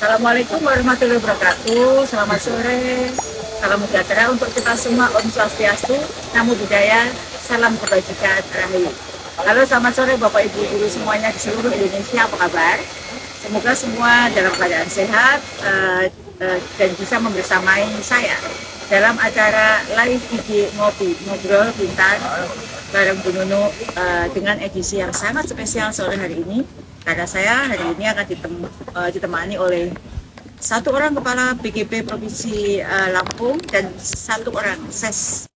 Assalamualaikum warahmatullahi wabarakatuh. Selamat sore. Salam sejahtera untuk kita semua. Om Swastiastu, Namo Buddhaya, salam kebajikan rahayu. Halo, selamat sore Bapak Ibu guru semuanya di seluruh Indonesia. Apa kabar? Semoga semua dalam keadaan sehat dan bisa membersamai saya dalam acara live IG Ngobrol Pintar bareng Bu Nunu dengan edisi yang sangat spesial sore hari ini. Karena saya hari ini akan ditemani oleh satu orang kepala BGP Provinsi Lampung dan satu orang SES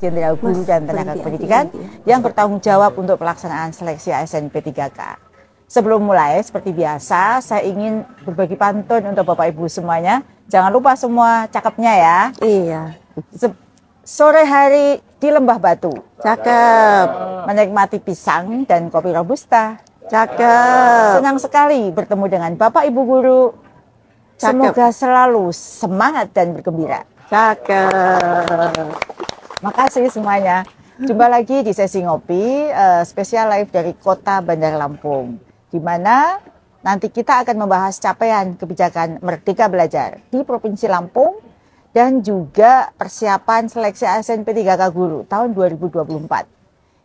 Jenderal Guru dan Tenaga Pendidikan yang bertanggung jawab untuk pelaksanaan seleksi ASN P3K. Sebelum mulai, seperti biasa, saya ingin berbagi pantun untuk Bapak Ibu semuanya. Jangan lupa semua cakepnya ya. Iya. Sore hari di Lembah Batu. Cakep. Menikmati pisang dan kopi robusta. Cakep. Senang sekali bertemu dengan Bapak Ibu guru. Cakep. Semoga selalu semangat dan bergembira. Cakep. Makasih semuanya. Jumpa lagi di sesi ngopi spesial live dari Kota Bandar Lampung, di mana nanti kita akan membahas capaian kebijakan Merdeka Belajar di Provinsi Lampung dan juga persiapan seleksi ASN P3K Guru tahun 2024.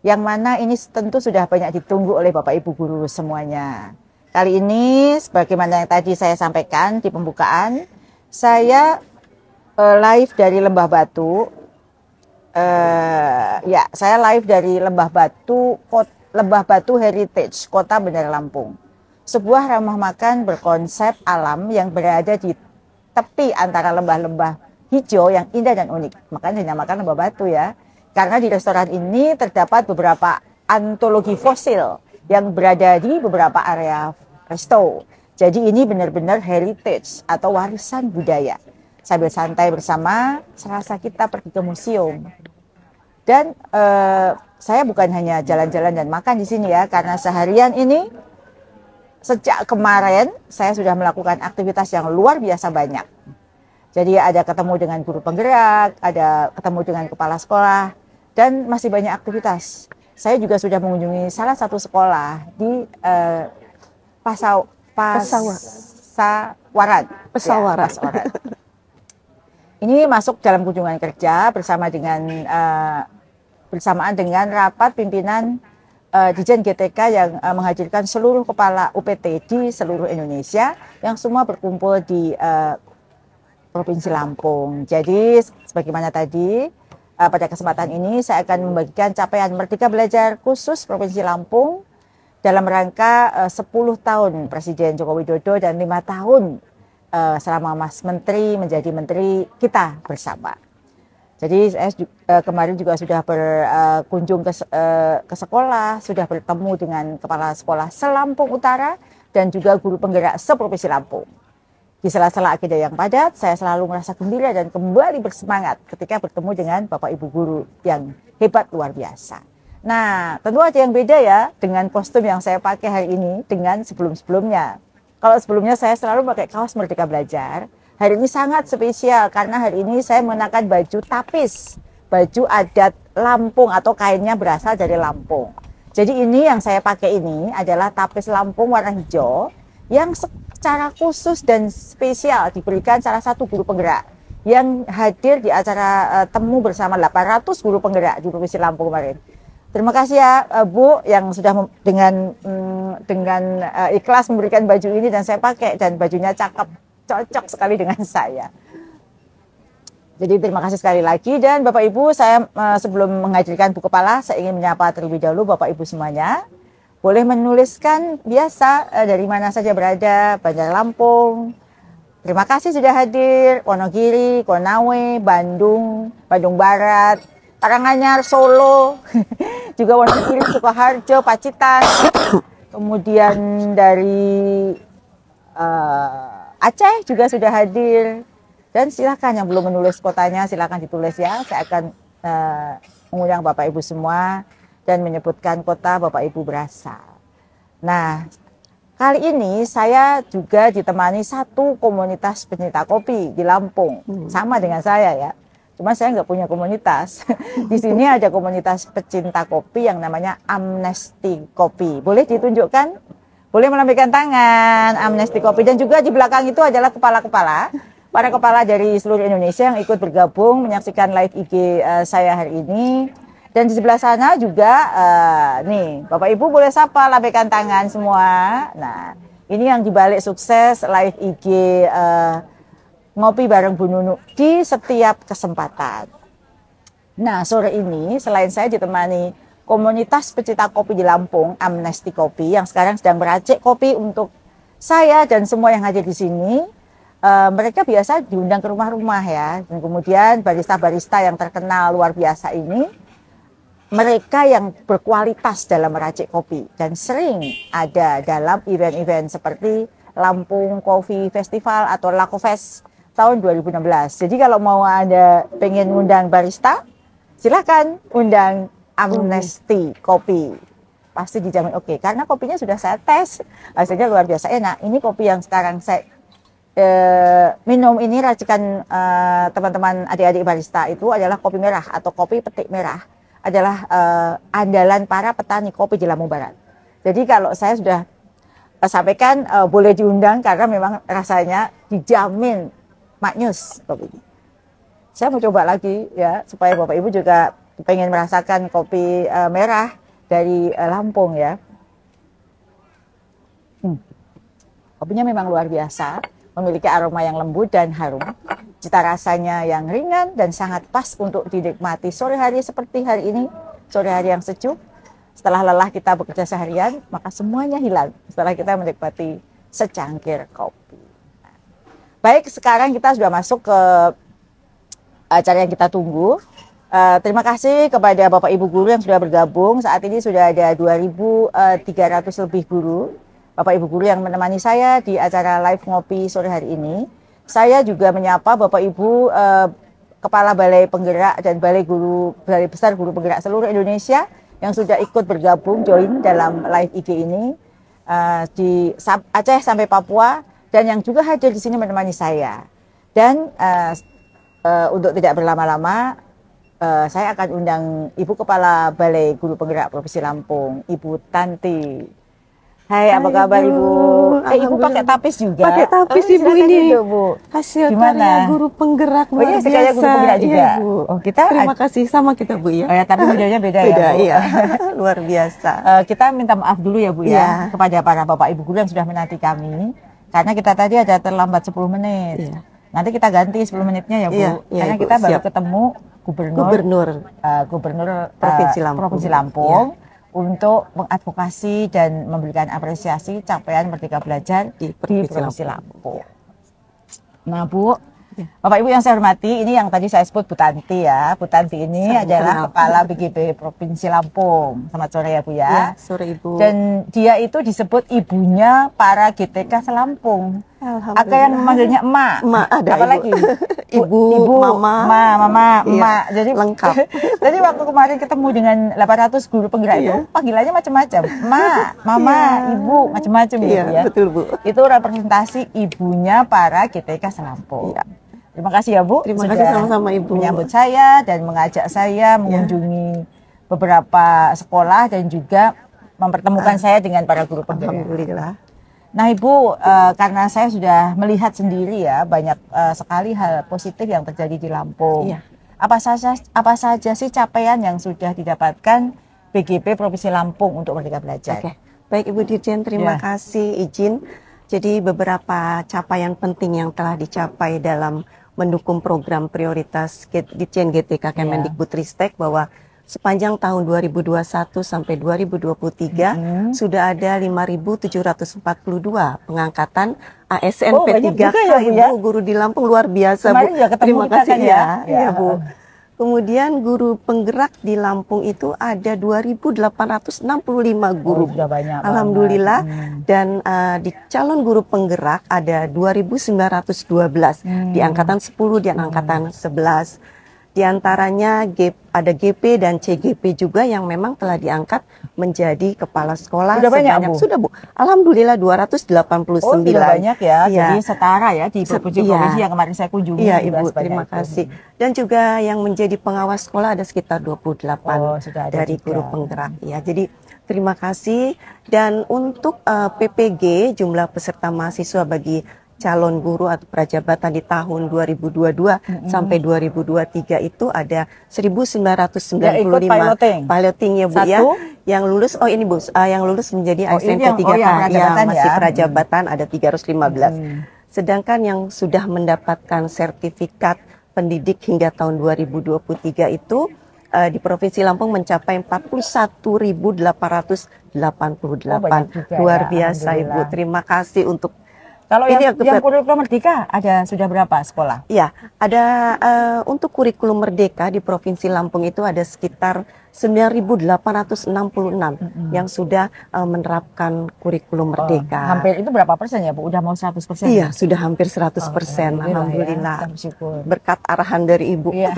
Yang mana ini tentu sudah banyak ditunggu oleh Bapak Ibu guru semuanya. Kali ini, sebagaimana yang tadi saya sampaikan di pembukaan, saya live dari Lembah Batu. Saya live dari Lembah Batu Heritage, Kota Bandar Lampung. Sebuah rumah makan berkonsep alam yang berada di tepi antara lembah-lembah hijau yang indah dan unik. Makanya dinamakan Lembah Batu ya. Karena di restoran ini terdapat beberapa antologi fosil yang berada di beberapa area resto. Jadi ini benar-benar heritage atau warisan budaya. Sambil santai bersama, serasa kita pergi ke museum. Dan saya bukan hanya jalan-jalan dan makan di sini ya, karena seharian ini sejak kemarin saya sudah melakukan aktivitas yang luar biasa banyak. Jadi ada ketemu dengan guru penggerak, ada ketemu dengan kepala sekolah, dan masih banyak aktivitas. Saya juga sudah mengunjungi salah satu sekolah di Pasawaran. Ini masuk dalam kunjungan kerja bersamaan dengan rapat pimpinan Dijen GTK yang menghadirkan seluruh kepala UPT di seluruh Indonesia yang semua berkumpul di Provinsi Lampung. Jadi sebagaimana tadi, pada kesempatan ini saya akan membagikan capaian Merdeka Belajar khusus Provinsi Lampung dalam rangka 10 tahun Presiden Joko Widodo dan 5 tahun selama Mas Menteri menjadi Menteri kita bersama. Jadi saya kemarin juga sudah berkunjung ke sekolah, sudah bertemu dengan kepala sekolah se-Lampung Utara dan juga guru penggerak se-Provinsi Lampung. Di sela-sela agenda yang padat, saya selalu merasa gembira dan kembali bersemangat ketika bertemu dengan Bapak Ibu guru yang hebat luar biasa. Nah, tentu ada yang beda ya dengan kostum yang saya pakai hari ini dengan sebelum-sebelumnya. Kalau sebelumnya saya selalu pakai kaos Merdeka Belajar, hari ini sangat spesial karena hari ini saya mengenakan baju tapis, baju adat Lampung atau kainnya berasal dari Lampung. Jadi ini yang saya pakai ini adalah tapis Lampung warna hijau yang secara khusus dan spesial diberikan salah satu guru penggerak yang hadir di acara temu bersama 800 guru penggerak di Provinsi Lampung kemarin. Terima kasih ya Bu yang sudah dengan ikhlas memberikan baju ini dan saya pakai dan bajunya cakep, cocok sekali dengan saya. Jadi terima kasih sekali lagi dan Bapak Ibu, saya sebelum menghadirkan Bu Kepala saya ingin menyapa terlebih dahulu Bapak Ibu semuanya. Boleh menuliskan biasa dari mana saja berada, Bandar Lampung. Terima kasih sudah hadir, Wonogiri, Konawe, Bandung Barat, Karanganyar, Solo, juga Wonogiri, Sukoharjo, Pacitan. Kemudian dari Aceh juga sudah hadir. Dan silakan yang belum menulis kotanya, silakan ditulis ya. Saya akan mengundang Bapak Ibu semua dan menyebutkan kota Bapak Ibu berasal. Nah, kali ini saya juga ditemani satu komunitas pencinta kopi di Lampung. Sama dengan saya ya. Cuma saya nggak punya komunitas. Di sini ada komunitas pecinta kopi yang namanya Amnesty Kopi. Boleh ditunjukkan Boleh melambaikan tangan, Amnesty Kopi. Dan juga di belakang itu adalah kepala-kepala, para kepala dari seluruh Indonesia yang ikut bergabung menyaksikan live IG saya hari ini. Dan di sebelah sana juga, nih, Bapak Ibu boleh sapa, lambaikan tangan semua. Nah, ini yang dibalik sukses live IG Ngopi bareng Bu Nunu di setiap kesempatan. Nah, sore ini selain saya ditemani komunitas pecinta kopi di Lampung, Amnesty Kopi, yang sekarang sedang meracik kopi untuk saya dan semua yang hadir di sini. Mereka biasa diundang ke rumah-rumah ya. Dan kemudian barista-barista yang terkenal luar biasa ini, mereka yang berkualitas dalam meracik kopi dan sering ada dalam event-event seperti Lampung Coffee Festival atau Lakofest tahun 2016. Jadi kalau mau ada pengen ngundang barista, silakan undang Amnesty Kopi. Pasti dijamin oke. Karena kopinya sudah saya tes, hasilnya luar biasa enak. Ini kopi yang sekarang saya minum ini racikan teman-teman adik-adik barista itu adalah kopi merah atau kopi petik merah. Adalah andalan para petani kopi di Lampung Barat. Jadi kalau saya sudah sampaikan boleh diundang karena memang rasanya dijamin maknyus kopi. Saya mau coba lagi ya supaya Bapak Ibu juga pengen merasakan kopi merah dari Lampung ya. Kopinya memang luar biasa, memiliki aroma yang lembut dan harum. Cita rasanya yang ringan dan sangat pas untuk dinikmati sore hari seperti hari ini, sore hari yang sejuk. Setelah lelah kita bekerja seharian, maka semuanya hilang setelah kita menikmati secangkir kopi. Baik, sekarang kita sudah masuk ke acara yang kita tunggu. Terima kasih kepada Bapak Ibu guru yang sudah bergabung. Saat ini sudah ada 2.300 lebih guru. Bapak Ibu guru yang menemani saya di acara live ngopi sore hari ini. Saya juga menyapa Bapak Ibu Kepala Balai Penggerak dan Balai Besar Guru Penggerak seluruh Indonesia yang sudah ikut bergabung join dalam live IG ini di Aceh sampai Papua dan yang juga hadir di sini menemani saya. Dan untuk tidak berlama-lama, saya akan undang Ibu Kepala Balai Guru Penggerak Provinsi Lampung, Ibu Tanti. Hai, apa kabar Ibu? Ibu pakai tapis juga. Pakai tapis Ibu ini. Itu, Bu. Hasil Gimana? karya guru penggerak luar biasa. Guru penggerak juga. Iya, Bu. Oh, kita terima kasih sama kita Bu ya. Tapi videonya beda ya, Bu. Iya. Luar biasa. Kita minta maaf dulu ya Bu ya kepada para Bapak Ibu guru yang sudah menanti kami. Karena kita tadi ada terlambat 10 menit. Iya. Nanti kita ganti 10 menitnya ya Bu. Karena Ibu. kita baru ketemu Gubernur Provinsi Lampung. Untuk mengadvokasi dan memberikan apresiasi capaian Merdeka Belajar di Provinsi Lampung. Nah Bu, Bapak Ibu yang saya hormati, ini yang tadi saya sebut Bu Tanti ya. Bu Tanti ini adalah Kepala BGP Provinsi Lampung. Selamat sore ya Bu ya. Sore Ibu. Dan dia itu disebut ibunya para GTK Selampung. Ada yang memanggilnya emak. Emak ada. Apalagi ibu, mama, emak. Jadi lengkap. Jadi waktu kemarin ketemu dengan 800 guru penggerak itu, panggilannya macam-macam. Emak, mama, ibu, macam-macam gitu ya. Betul Bu. Itu representasi ibunya para GTK Selampung. Terima kasih ya Bu. Terima kasih sama-sama Ibu. Menyambut saya dan mengajak saya mengunjungi beberapa sekolah dan juga mempertemukan saya dengan para guru penggerak. Alhamdulillah. Nah Ibu, karena saya sudah melihat sendiri ya banyak sekali hal positif yang terjadi di Lampung. Apa saja sih capaian yang sudah didapatkan BGP Provinsi Lampung untuk Merdeka Belajar? Baik Ibu Dirjen, terima kasih izin. Jadi beberapa capaian penting yang telah dicapai dalam mendukung program prioritas Ditjen GTK Kemendikbudristek bahwa sepanjang tahun 2021 sampai 2023 sudah ada 5.742 pengangkatan ASN P3K Ibu guru di Lampung, luar biasa Bu. Terima kasih ya Bu. Kemudian guru penggerak di Lampung itu ada 2.865 guru. Sudah banyak Alhamdulillah. Dan di calon guru penggerak ada 2.912 di angkatan 10 dan angkatan 11. Di antaranya ada GP dan CGP juga yang memang telah diangkat menjadi kepala sekolah. Sudah banyak Bu? Sudah Bu. Alhamdulillah 289. Sudah banyak ya. Jadi setara ya di provinsi-provinsi yang kemarin saya kunjungi. Iya Ibu, terima kasih. Dan juga yang menjadi pengawas sekolah ada sekitar 28 dari guru penggerak. Ya, jadi Terima kasih. Dan untuk PPG, jumlah peserta mahasiswa bagi calon guru atau prajabatan di tahun 2022 sampai 2023 itu ada 1995 piloting ya Bu. Ya. Yang lulus, oh ini Bu, yang lulus menjadi ASN ke-3K, ya, masih prajabatan ada 315. Sedangkan yang sudah mendapatkan sertifikat pendidik hingga tahun 2023 itu di Provinsi Lampung mencapai 41.888. Luar biasa Ibu. Terima kasih untuk kalau yang kurikulum Merdeka sudah berapa sekolah? Ya, ada untuk kurikulum Merdeka di Provinsi Lampung itu ada sekitar 9.866 yang sudah menerapkan kurikulum Merdeka. Hampir itu berapa persen ya Bu? Udah mau 100%? Iya, sudah hampir 100%. Alhamdulillah. Ya. Berkat arahan dari Ibu. Iya.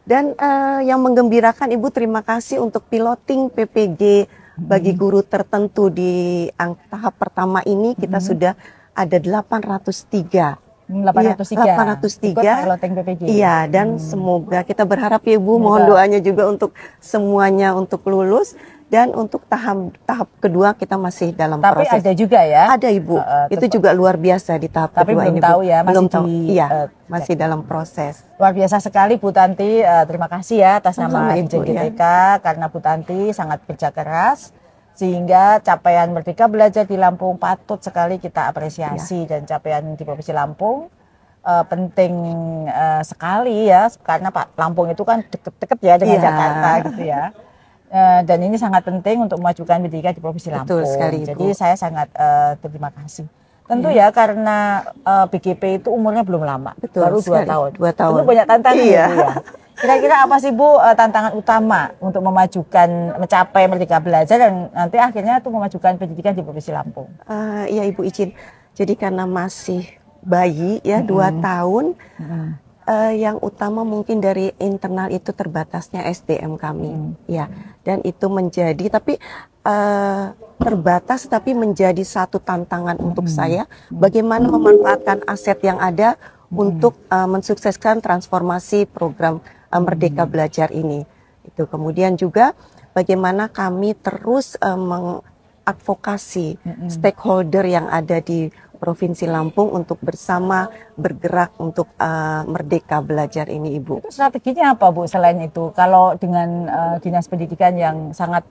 Dan yang menggembirakan Ibu, terima kasih untuk piloting PPG bagi guru tertentu di tahap pertama ini kita sudah ada 803. 803 piloting PPG. Iya, dan semoga kita berharap ya Ibu, mohon doanya juga untuk semuanya untuk lulus. Dan untuk tahap kedua kita masih dalam proses. Tapi ada juga ya? Ada Ibu, itu juga luar biasa di tahap kedua ini. Tapi belum tahu ya, belum tahu. Iya, masih dalam proses. Luar biasa sekali Bu Tanti, terima kasih ya atas nama Dirjen GTK karena Bu Tanti sangat kerja keras sehingga capaian Merdeka Belajar di Lampung patut sekali kita apresiasi dan capaian di Provinsi Lampung penting sekali ya karena Lampung itu kan deket-deket ya dengan Jakarta gitu ya. Dan ini sangat penting untuk memajukan pendidikan di Provinsi Lampung. Betul sekali, Ibu. Jadi saya sangat terima kasih. Tentu ya karena BGP itu umurnya belum lama, baru 2 tahun. 2 tahun. Itu banyak tantangan ya. Kira-kira apa sih Bu tantangan utama untuk mencapai Merdeka Belajar dan nanti akhirnya itu memajukan pendidikan di Provinsi Lampung? Ya Ibu izin. Jadi karena masih bayi ya 2 tahun. Yang utama mungkin dari internal itu terbatasnya SDM kami, ya, dan itu menjadi terbatas tapi menjadi satu tantangan untuk saya bagaimana memanfaatkan aset yang ada untuk mensukseskan transformasi program Merdeka Belajar ini. Itu kemudian juga bagaimana kami terus mengadvokasi stakeholder yang ada di Provinsi Lampung untuk bersama bergerak untuk Merdeka Belajar ini Ibu. Strateginya apa Bu selain itu? Kalau dengan Dinas Pendidikan yang sangat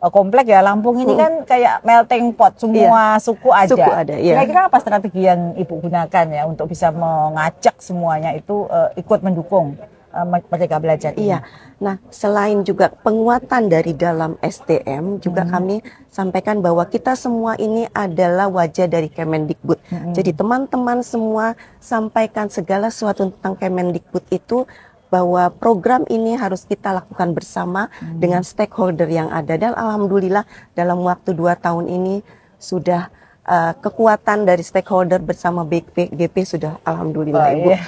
kompleks ya, Lampung ini kan kayak melting pot, semua suku ada. Suku ada, iya. Kira-kira apa strategi yang Ibu gunakan ya untuk bisa mengajak semuanya itu ikut mendukung Merdeka Belajar ini? Iya. Nah, selain juga penguatan dari dalam SDM, juga kami sampaikan bahwa kita semua ini adalah wajah dari Kemendikbud. Jadi teman-teman semua sampaikan segala sesuatu tentang Kemendikbud itu bahwa program ini harus kita lakukan bersama dengan stakeholder yang ada. Dan alhamdulillah dalam waktu 2 tahun ini sudah kekuatan dari stakeholder bersama BGP sudah alhamdulillah Ibu. Iya.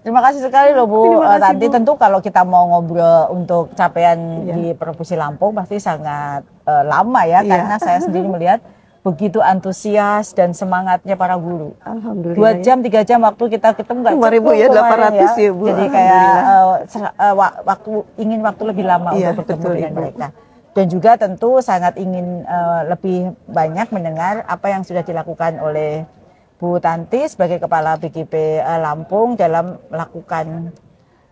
Terima kasih sekali loh Bu Tanti. Tentu kalau kita mau ngobrol untuk capaian di Provinsi Lampung pasti sangat lama ya karena saya sendiri melihat begitu antusias dan semangatnya para guru. Alhamdulillah. 2 jam 3 jam waktu kita ketemu nggak cukup ya 800 ya Bu. Jadi kayak ingin waktu lebih lama untuk bertemu dengan mereka. Dan juga tentu sangat ingin lebih banyak mendengar apa yang sudah dilakukan oleh Bu Tanti sebagai Kepala BGP Lampung dalam melakukan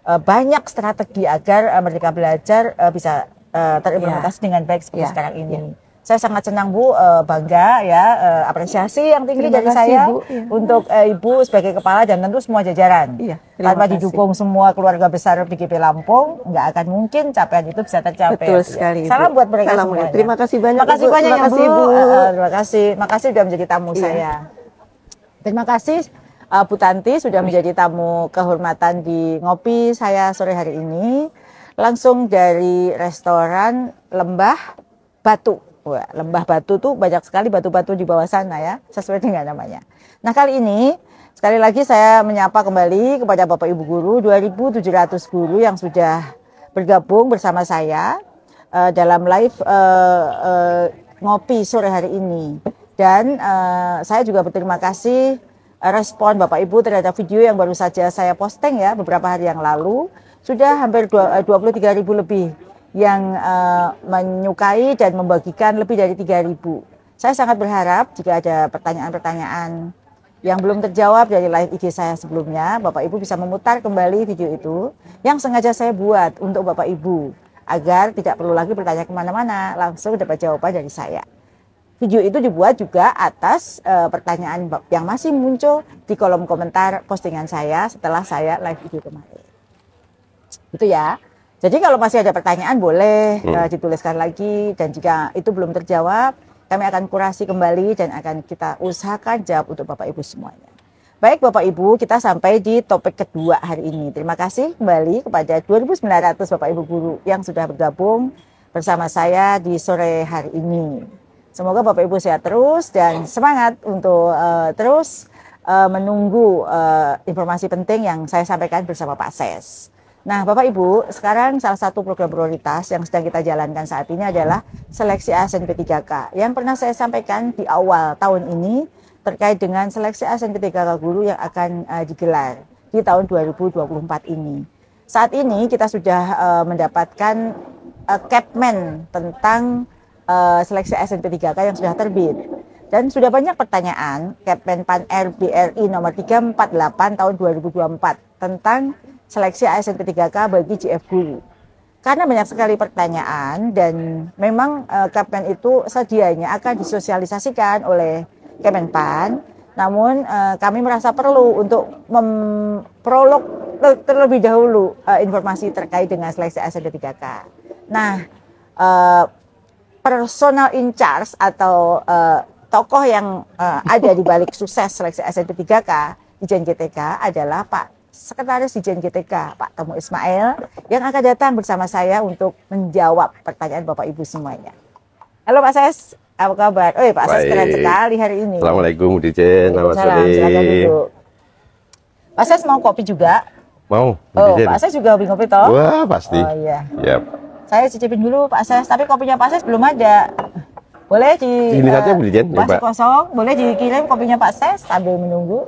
banyak strategi agar Merdeka Belajar bisa terimplementasi dengan baik seperti sekarang ini. Saya sangat senang Bu, bangga ya, apresiasi yang tinggi dari saya untuk Ibu sebagai kepala dan tentu semua jajaran. Tanpa didukung semua keluarga besar BGP Lampung, nggak akan mungkin capaian itu bisa tercapai. Betul sekali. Salam buat mereka semua. Terima kasih banyak. Terima kasih banyak ya Bu. Terima kasih. Makasih sudah menjadi tamu saya. Terima kasih Bu Tanti sudah menjadi tamu kehormatan di Ngopi saya sore hari ini. Langsung dari restoran Lembah Batu. Wah, Lembah Batu tuh banyak sekali batu-batu di bawah sana ya, sesuai dengan namanya. Nah kali ini, sekali lagi saya menyapa kembali kepada Bapak Ibu Guru, 2.700 guru yang sudah bergabung bersama saya dalam live Ngopi sore hari ini. Dan saya juga berterima kasih respon Bapak Ibu terhadap video yang baru saja saya posting ya beberapa hari yang lalu. Sudah hampir 23.000 lebih yang menyukai dan membagikan lebih dari 3.000. Saya sangat berharap jika ada pertanyaan-pertanyaan yang belum terjawab dari live IG saya sebelumnya, Bapak Ibu bisa memutar kembali video itu yang sengaja saya buat untuk Bapak Ibu, agar tidak perlu lagi bertanya kemana-mana, langsung dapat jawaban dari saya. Video itu dibuat juga atas pertanyaan yang masih muncul di kolom komentar postingan saya setelah saya live video kemarin. Itu ya. Jadi kalau masih ada pertanyaan boleh dituliskan lagi, dan jika itu belum terjawab, kami akan kurasi kembali dan akan kita usahakan jawab untuk Bapak Ibu semuanya. Baik Bapak Ibu, kita sampai di topik kedua hari ini. Terima kasih kembali kepada 2.900 Bapak Ibu guru yang sudah bergabung bersama saya di sore hari ini. Semoga Bapak Ibu sehat terus dan semangat untuk terus menunggu informasi penting yang saya sampaikan bersama Pak Ses. Nah, Bapak Ibu, sekarang salah satu program prioritas yang sedang kita jalankan saat ini adalah seleksi ASN P3K. Yang pernah saya sampaikan di awal tahun ini terkait dengan seleksi ASN P3K guru yang akan digelar di tahun 2024 ini. Saat ini kita sudah mendapatkan Kepmen tentang seleksi ASN P3K yang sudah terbit. Dan sudah banyak pertanyaan Kepmen Pan RBRI nomor 348 tahun 2024 tentang seleksi ASN P3K bagi GF Guru. Karena banyak sekali pertanyaan dan memang Kepmen itu sedianya akan disosialisasikan oleh Kemenpan. Namun kami merasa perlu untuk memprolog terlebih dahulu informasi terkait dengan seleksi ASN P3K. Nah, personal in charge atau tokoh yang ada di balik sukses seleksi ASN P3K di Dijen GTK adalah Pak Sekretaris Dijen GTK, Pak Tomo Ismail, yang akan datang bersama saya untuk menjawab pertanyaan Bapak Ibu semuanya. Halo Pak Ses, apa kabar? Oh Pak Ses keren sekali hari ini. Assalamualaikum Dijen, selamat sore. Silakan duduk. Pak Ses mau kopi juga? Mau, Dijen. Pak Ses juga hobi kopi toh? Wah pasti. Oh iya. Yep. Saya cicipin dulu Pak Ses, tapi kopinya Pak Ses belum ada. Boleh di ini saja Bu Dijen, masih kosong, boleh dikirim kopinya Pak Ses sambil menunggu.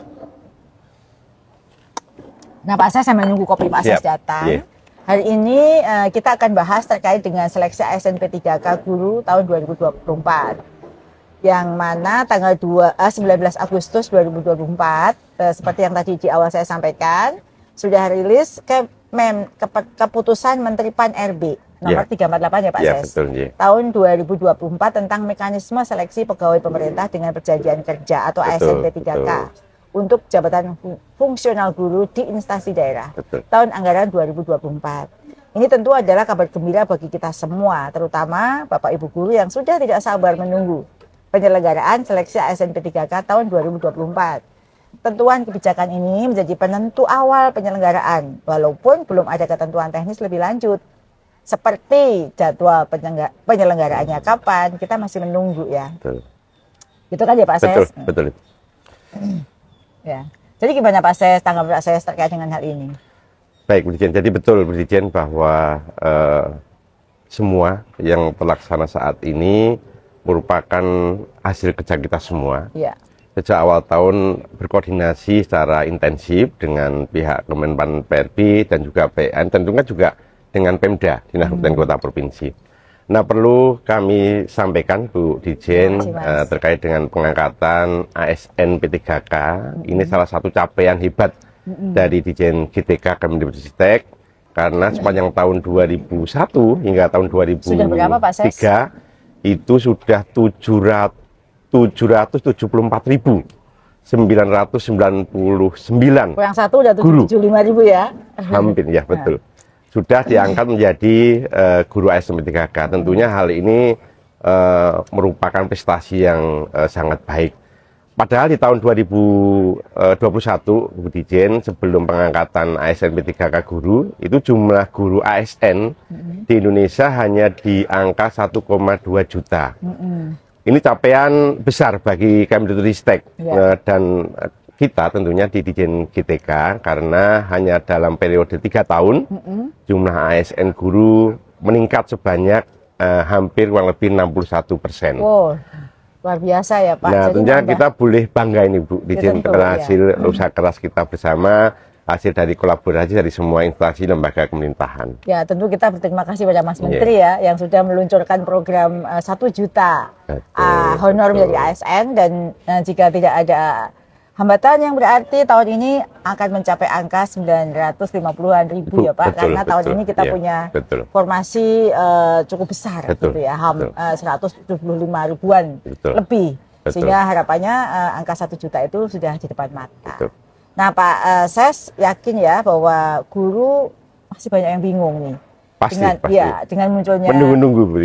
Nah Pak Ses sambil menunggu kopi Pak Ses datang. Yeah. Hari ini kita akan bahas terkait dengan seleksi ASN P3K guru tahun 2024. Yang mana tanggal 19 Agustus 2024, seperti yang tadi di awal saya sampaikan, sudah rilis keputusan Menteri Pan RB nomor 348 ya Pak Ses. Betul, yeah. Tahun 2024 tentang mekanisme seleksi pegawai pemerintah dengan perjanjian kerja atau ASN P3K. Untuk jabatan fungsional guru di instansi daerah. Betul. Tahun anggaran 2024. Ini tentu adalah kabar gembira bagi kita semua, terutama Bapak Ibu guru yang sudah tidak sabar menunggu penyelenggaraan seleksi ASN P3K tahun 2024. Tentuan kebijakan ini menjadi penentu awal penyelenggaraan, walaupun belum ada ketentuan teknis lebih lanjut. Seperti jadwal penyelenggaraannya kapan, kita masih menunggu ya. Betul. Gitu kan ya Pak Ses? Betul. Ya. Jadi gimana Pak Ses, tanggapan Pak Ses terkait dengan hal ini? Baik Bu Dijen, jadi betul Bu Dijen bahwa semua yang terlaksana saat ini merupakan hasil kerja kita semua. Ya. Sejak awal tahun berkoordinasi secara intensif dengan pihak Kemenpan PRB dan juga PN, tentunya juga dengan Pemda, Dinas Kabupaten Kota Provinsi. Nah, perlu kami sampaikan Bu Dijen terkait dengan pengangkatan ASN P3K. Ini salah satu capaian hebat dari Dijen GTK Kemendikbudristek, karena sepanjang tahun 2001 hingga tahun 2003 itu sudah 774.999 yang satu udah 75.000 ya. Hampir ya, betul. Sudah diangkat menjadi guru ASN P3K. Tentunya hal ini merupakan prestasi yang sangat baik. Padahal di tahun 2021, Bu Dijen, sebelum pengangkatan ASN P3K guru, itu jumlah guru ASN di Indonesia hanya di angka 1,2 juta. Ini capaian besar bagi Kemendikbudristek dan kita tentunya di Dijen GTK, karena hanya dalam periode 3 tahun jumlah ASN guru meningkat sebanyak hampir kurang lebih 61%. Wow, luar biasa ya Pak. Nah, tentunya kita boleh bangga ini Bu Dijen, karena hasil usaha keras kita bersama hasil dari kolaborasi dari semua instansi lembaga pemerintahan. Ya, tentu kita berterima kasih pada Mas Menteri ya yang sudah meluncurkan program 1 juta honor menjadi ASN, dan jika tidak ada hambatan yang berarti tahun ini akan mencapai angka 950-an ribu ya Pak, karena tahun ini kita punya formasi cukup besar gitu ya, 175 ribuan lebih, sehingga harapannya angka 1 juta itu sudah di depan mata. Nah Pak Ses yakin ya bahwa guru masih banyak yang bingung nih. Pasti. Dengan munculnya menunggu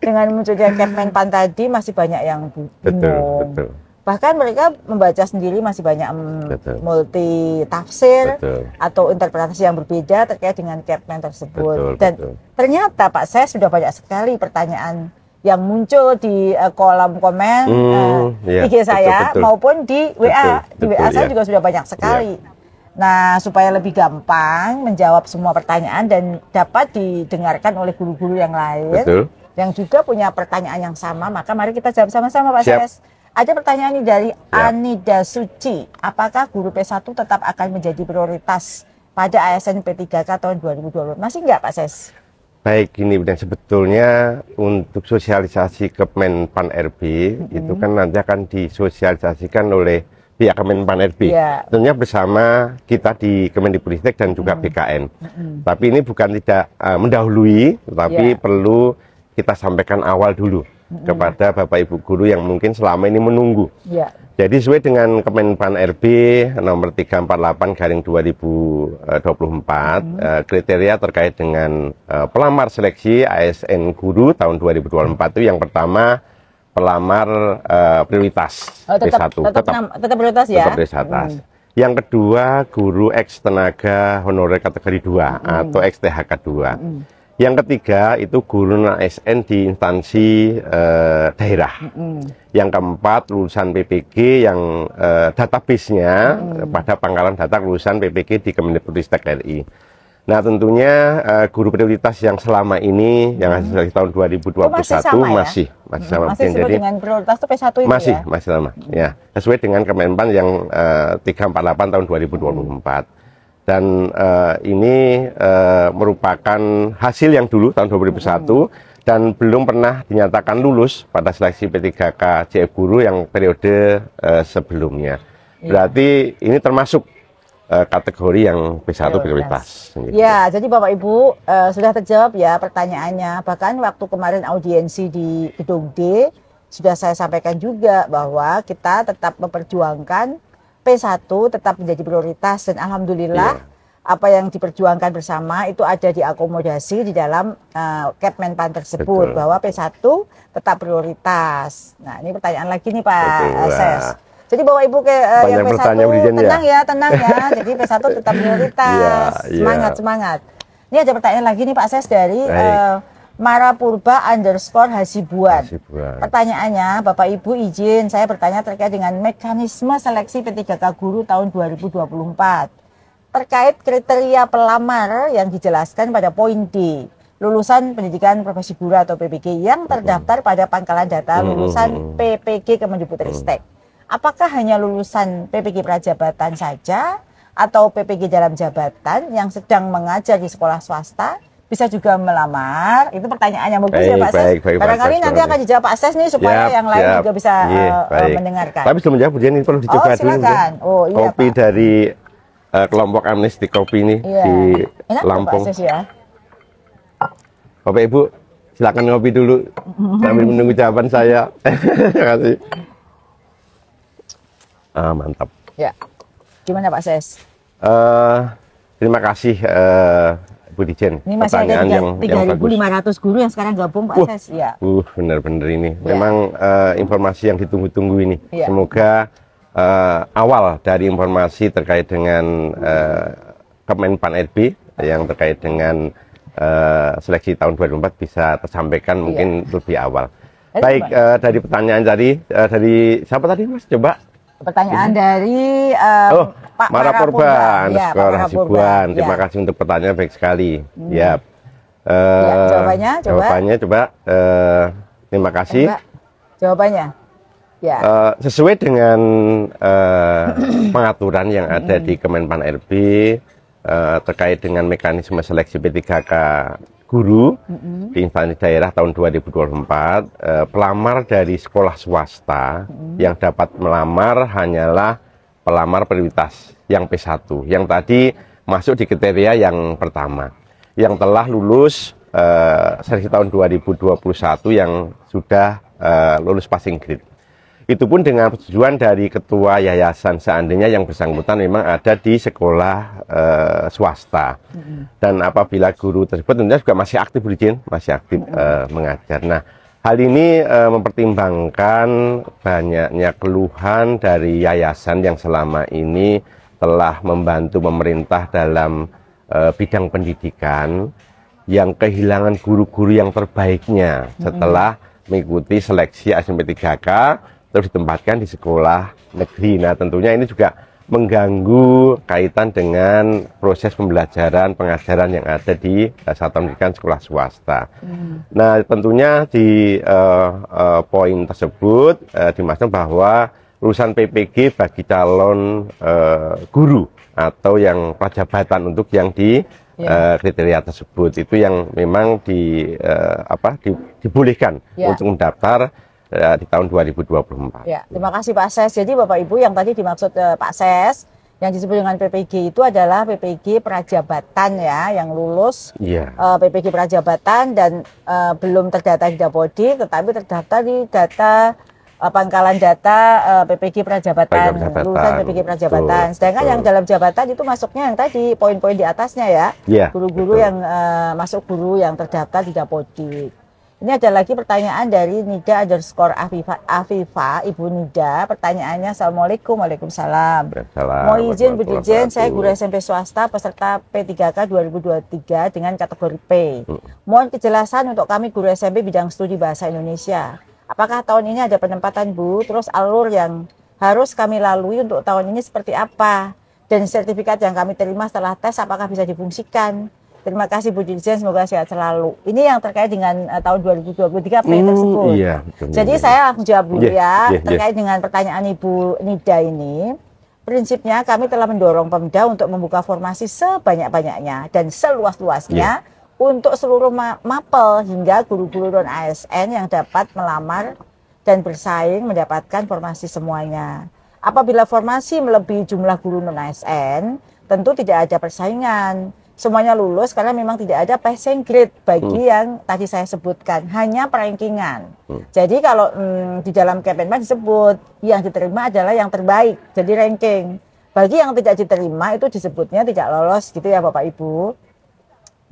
dengan munculnya Kepmenpan tadi masih banyak yang bingung. Betul. Bahkan mereka membaca sendiri masih banyak multi tafsir atau interpretasi yang berbeda terkait dengan Kepmen tersebut. Ternyata Pak Ses sudah banyak sekali pertanyaan yang muncul di kolom komen IG saya maupun di WA. Di WA saya juga sudah banyak sekali. Nah, supaya lebih gampang menjawab semua pertanyaan dan dapat didengarkan oleh guru-guru yang lain yang juga punya pertanyaan yang sama, maka mari kita jawab sama-sama Pak Ses. Ada pertanyaan ini dari Anida Suci. Apakah guru P1 tetap akan menjadi prioritas pada ASN P3K tahun 2020? Masih enggak Pak Ses? Baik, ini dan sebetulnya untuk sosialisasi Kepmenpan RB itu kan nanti akan disosialisasikan oleh pihak Kepmenpan RB. Tentunya bersama kita di Kemendikbudristek dan juga BKN. Tapi ini bukan tidak mendahului, tapi perlu kita sampaikan awal dulu kepada Bapak Ibu guru yang mungkin selama ini menunggu. Jadi sesuai dengan Kepmenpan RB nomor 348/2024 kriteria terkait dengan pelamar seleksi ASN guru tahun 2024 itu yang pertama pelamar prioritas P1 tetap prioritas ya. Tetap prioritas. Yang kedua guru ex tenaga honorer kategori 2 atau ex THK 2. Yang ketiga itu guru non-ASN di instansi daerah. Yang keempat lulusan PPG yang database-nya pada pangkalan data lulusan PPG di Kemendikbudristek RI. Nah tentunya guru prioritas yang selama ini yang hasil tahun 2021 masih sama. Masih jadi dengan prioritas itu P1 itu masih sama. Ya, sesuai dengan Kepmenpan yang 348 tahun 2024. Dan ini merupakan hasil yang dulu tahun 2001 dan belum pernah dinyatakan lulus pada seleksi P3K CF Guru yang periode sebelumnya. Berarti ini termasuk kategori yang P1 prioritas. Ya, jadi Bapak Ibu sudah terjawab ya pertanyaannya. Bahkan waktu kemarin audiensi di Gedung D sudah saya sampaikan juga bahwa kita tetap memperjuangkan P1 tetap menjadi prioritas, dan alhamdulillah apa yang diperjuangkan bersama itu ada diakomodasi di dalam Kepmenpan tersebut bahwa P1 tetap prioritas. Nah, ini pertanyaan lagi nih Pak Ses. Jadi Bapak Ibu yang P1 tenang ya. Jadi P1 tetap prioritas. Semangat. Ini ada pertanyaan lagi nih Pak Ses dari Marapurba_Hasibuan. Pertanyaannya, Bapak Ibu izin saya bertanya terkait dengan mekanisme seleksi P3K guru tahun 2024. Terkait kriteria pelamar yang dijelaskan pada poin D, lulusan pendidikan profesi guru atau PPG yang terdaftar pada pangkalan data lulusan PPG Kemendikbudristek. Apakah hanya lulusan PPG prajabatan saja atau PPG dalam jabatan yang sedang mengajar di sekolah swasta bisa juga melamar? Itu pertanyaannya bagus ya Pak Ses. Barangkali nanti akan dijawab Pak Ses nih supaya yang lain juga bisa mendengarkan. Tapi sebelum menjawab ini perlu dicoba dulu. Kopi dari kelompok Amnesty Kopi ini di Lampung. Pak Ses ya. Bapak Ibu silakan ngopi dulu sambil menunggu jawaban saya. Terima kasih. Mantap. Ya. Gimana Pak Ses? Terima kasih Bu Dijen. Ini masih ada 3.500 guru yang sekarang gabung Pak Ses. Ya. Benar-benar ini. Memang informasi yang ditunggu-tunggu ini. Semoga awal dari informasi terkait dengan Kepmenpan RB yang terkait dengan seleksi tahun 2024 bisa tersampaikan mungkin lebih awal. Baik, dari pertanyaan tadi dari siapa tadi Mas? Coba. Pertanyaan dari Pak Marapurba_Hasibuan. Terima kasih untuk pertanyaan, baik sekali. Jawabannya coba. Terima kasih. Jawabannya. Sesuai dengan pengaturan yang ada di Kemenpan RB terkait dengan mekanisme seleksi P3K guru di instansi daerah tahun 2024, pelamar dari sekolah swasta yang dapat melamar hanyalah pelamar prioritas yang P1, yang tadi masuk di kriteria yang pertama, yang telah lulus seleksi tahun 2021 yang sudah lulus passing grade. Itu pun dengan persetujuan dari ketua yayasan seandainya yang bersangkutan memang ada di sekolah swasta. Dan apabila guru tersebut tentunya juga masih aktif masih aktif mengajar. Nah, hal ini mempertimbangkan banyaknya keluhan dari yayasan yang selama ini telah membantu pemerintah dalam bidang pendidikan yang kehilangan guru-guru yang terbaiknya setelah mengikuti seleksi SNMP3K terus ditempatkan di sekolah negeri. Nah, tentunya ini juga mengganggu kaitan dengan proses pembelajaran pengajaran yang ada di satuan pendidikan sekolah swasta. Nah, tentunya di poin tersebut dimaksudkan bahwa lulusan PPG bagi calon guru atau yang prajabatan untuk yang di kriteria tersebut itu yang memang dibolehkan untuk mendaftar di tahun 2024. Ya, terima kasih Pak Ses. Jadi Bapak Ibu yang tadi dimaksud Pak Ses yang disebut dengan PPG itu adalah PPG prajabatan ya, yang lulus PPG prajabatan dan belum terdata di Dapodi tetapi terdaftar di data pangkalan data PPG prajabatan, lulusan PPG prajabatan. Sedangkan yang dalam jabatan itu masuknya yang tadi poin-poin di atasnya ya, guru-guru yang masuk guru yang terdaftar di Dapodi. Ini ada lagi pertanyaan dari Nida _Afifa, Ibu Nida. Pertanyaannya, Assalamualaikum. Waalaikumsalam. Mau izin Bu Dirjen, saya guru SMP swasta peserta P3K 2023 dengan kategori P. Mohon kejelasan untuk kami guru SMP bidang studi bahasa Indonesia. Apakah tahun ini ada penempatan Bu? Terus alur yang harus kami lalui untuk tahun ini seperti apa? Dan sertifikat yang kami terima setelah tes apakah bisa difungsikan? Terima kasih Bu Dirjen, semoga sehat selalu. Ini yang terkait dengan tahun 2023 P tersebut. Jadi saya langsung jawab dulu terkait dengan pertanyaan Ibu Nida ini. Prinsipnya kami telah mendorong Pemda untuk membuka formasi sebanyak-banyaknya dan seluas-luasnya untuk seluruh mapel hingga guru-guru non-ASN yang dapat melamar dan bersaing mendapatkan formasi semuanya. Apabila formasi melebihi jumlah guru non-ASN, tentu tidak ada persaingan. Semuanya lulus karena memang tidak ada passing grade bagi yang tadi saya sebutkan, hanya perankingan. Jadi kalau di dalam Kemenpan disebut yang diterima adalah yang terbaik, jadi ranking. Bagi yang tidak diterima itu disebutnya tidak lolos gitu ya Bapak Ibu.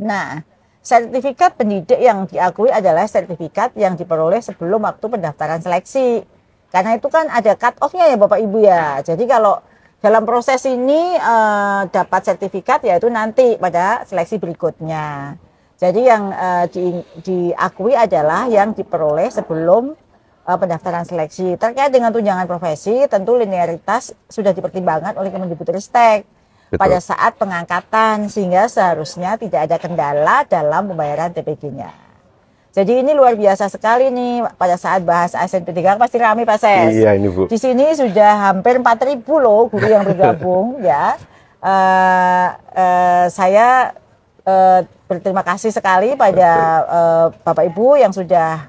Nah, sertifikat pendidik yang diakui adalah sertifikat yang diperoleh sebelum waktu pendaftaran seleksi. Karena itu kan ada cut off-nya ya Bapak Ibu ya. Jadi kalau dalam proses ini dapat sertifikat yaitu nanti pada seleksi berikutnya. Jadi yang diakui adalah yang diperoleh sebelum pendaftaran seleksi. Terkait dengan tunjangan profesi, tentu linearitas sudah dipertimbangkan oleh Kemendikbudristek pada saat pengangkatan sehingga seharusnya tidak ada kendala dalam pembayaran TPG-nya. Jadi ini luar biasa sekali nih pada saat bahas SNP3 pasti ramai Pak Ses. Iya ini Bu. Di sini sudah hampir 4.000 loh guru yang bergabung ya. Saya berterima kasih sekali pada Bapak Ibu yang sudah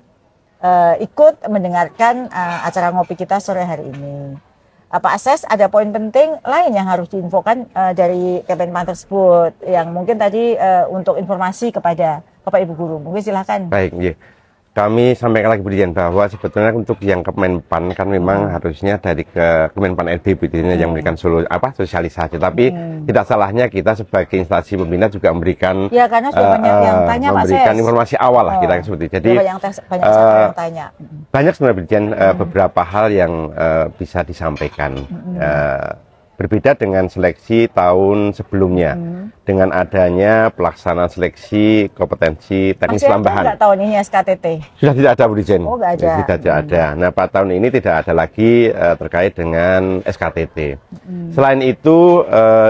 ikut mendengarkan acara ngopi kita sore hari ini. Pak Ses, ada poin penting lain yang harus diinfokan dari Kemenpan tersebut yang mungkin tadi untuk informasi kepada Bapak Ibu guru, mungkin silahkan. Baik, kami sampaikan lagi Bu Dirjen bahwa sebetulnya untuk yang Kemenpan kan memang harusnya dari Kemenpan RB yang memberikan sosialisasi, tapi tidak salahnya kita sebagai instansi pembina juga memberikan karena sudah banyak yang tanya memberikan informasi awal lah kita seperti itu. Jadi banyak yang tanya. Banyak sebenarnya Bu Dirjen beberapa hal yang bisa disampaikan. Berbeda dengan seleksi tahun sebelumnya, dengan adanya pelaksanaan seleksi kompetensi teknis tambahan. Masih ada tahun ini SKTT? Sudah tidak ada Bu Dirjen. Oh, nggak ada. Tidak ada. Nah, pada tahun ini tidak ada lagi terkait dengan SKTT. Selain itu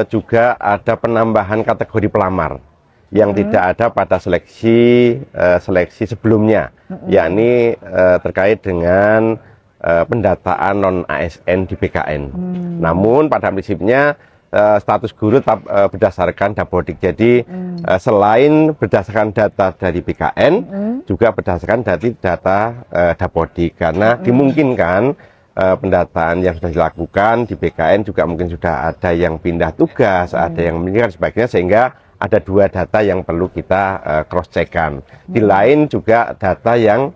juga ada penambahan kategori pelamar yang tidak ada pada seleksi sebelumnya, yakni terkait dengan pendataan non ASN di BKN. Namun pada prinsipnya status guru tetap berdasarkan Dapodik. Jadi selain berdasarkan data dari BKN, juga berdasarkan dari data Dapodik. Karena dimungkinkan pendataan yang sudah dilakukan di BKN juga mungkin sudah ada yang pindah tugas, ada yang meninggal sebagainya, sehingga ada dua data yang perlu kita cross-check-kan. Di lain juga data yang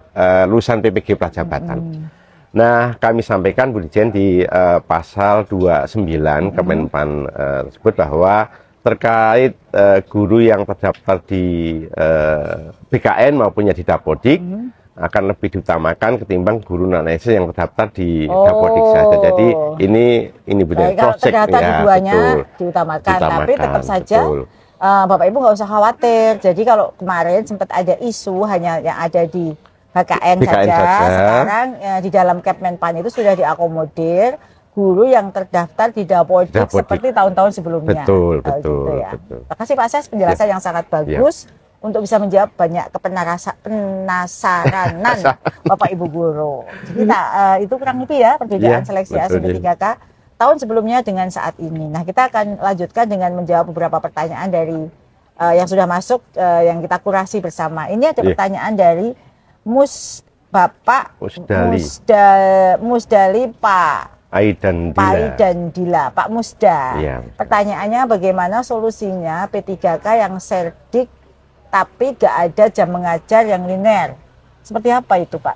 lulusan PPG Prajabatan. Nah, kami sampaikan Bu Dirjen di pasal 29 Kemenpan tersebut bahwa terkait guru yang terdaftar di BKN maupun di Dapodik akan lebih diutamakan ketimbang guru non-ASN yang terdaftar di Dapodik saja. Jadi ini Bu Dirjen cross-check ya, keduanya diutamakan, tapi tetap saja Bapak Ibu nggak usah khawatir. Jadi kalau kemarin sempat ada isu hanya yang ada di BKN saja. Sekarang di dalam Kemenpan itu sudah diakomodir guru yang terdaftar di Dapodik seperti tahun-tahun sebelumnya. Betul, gitu ya. Terima kasih Pak Ses, penjelasan yang sangat bagus untuk bisa menjawab banyak penasaranan Bapak Ibu guru. Jadi itu kurang lebih ya perbedaan seleksi ASP3K tahun sebelumnya dengan saat ini. Nah, kita akan lanjutkan dengan menjawab beberapa pertanyaan dari yang sudah masuk, yang kita kurasi bersama. Ini ada pertanyaan dari Bapak Musdali Pak Aidandila, Pak Musda. Pertanyaannya, bagaimana solusinya P3K yang serdik tapi gak ada jam mengajar yang linear? Seperti apa itu Pak?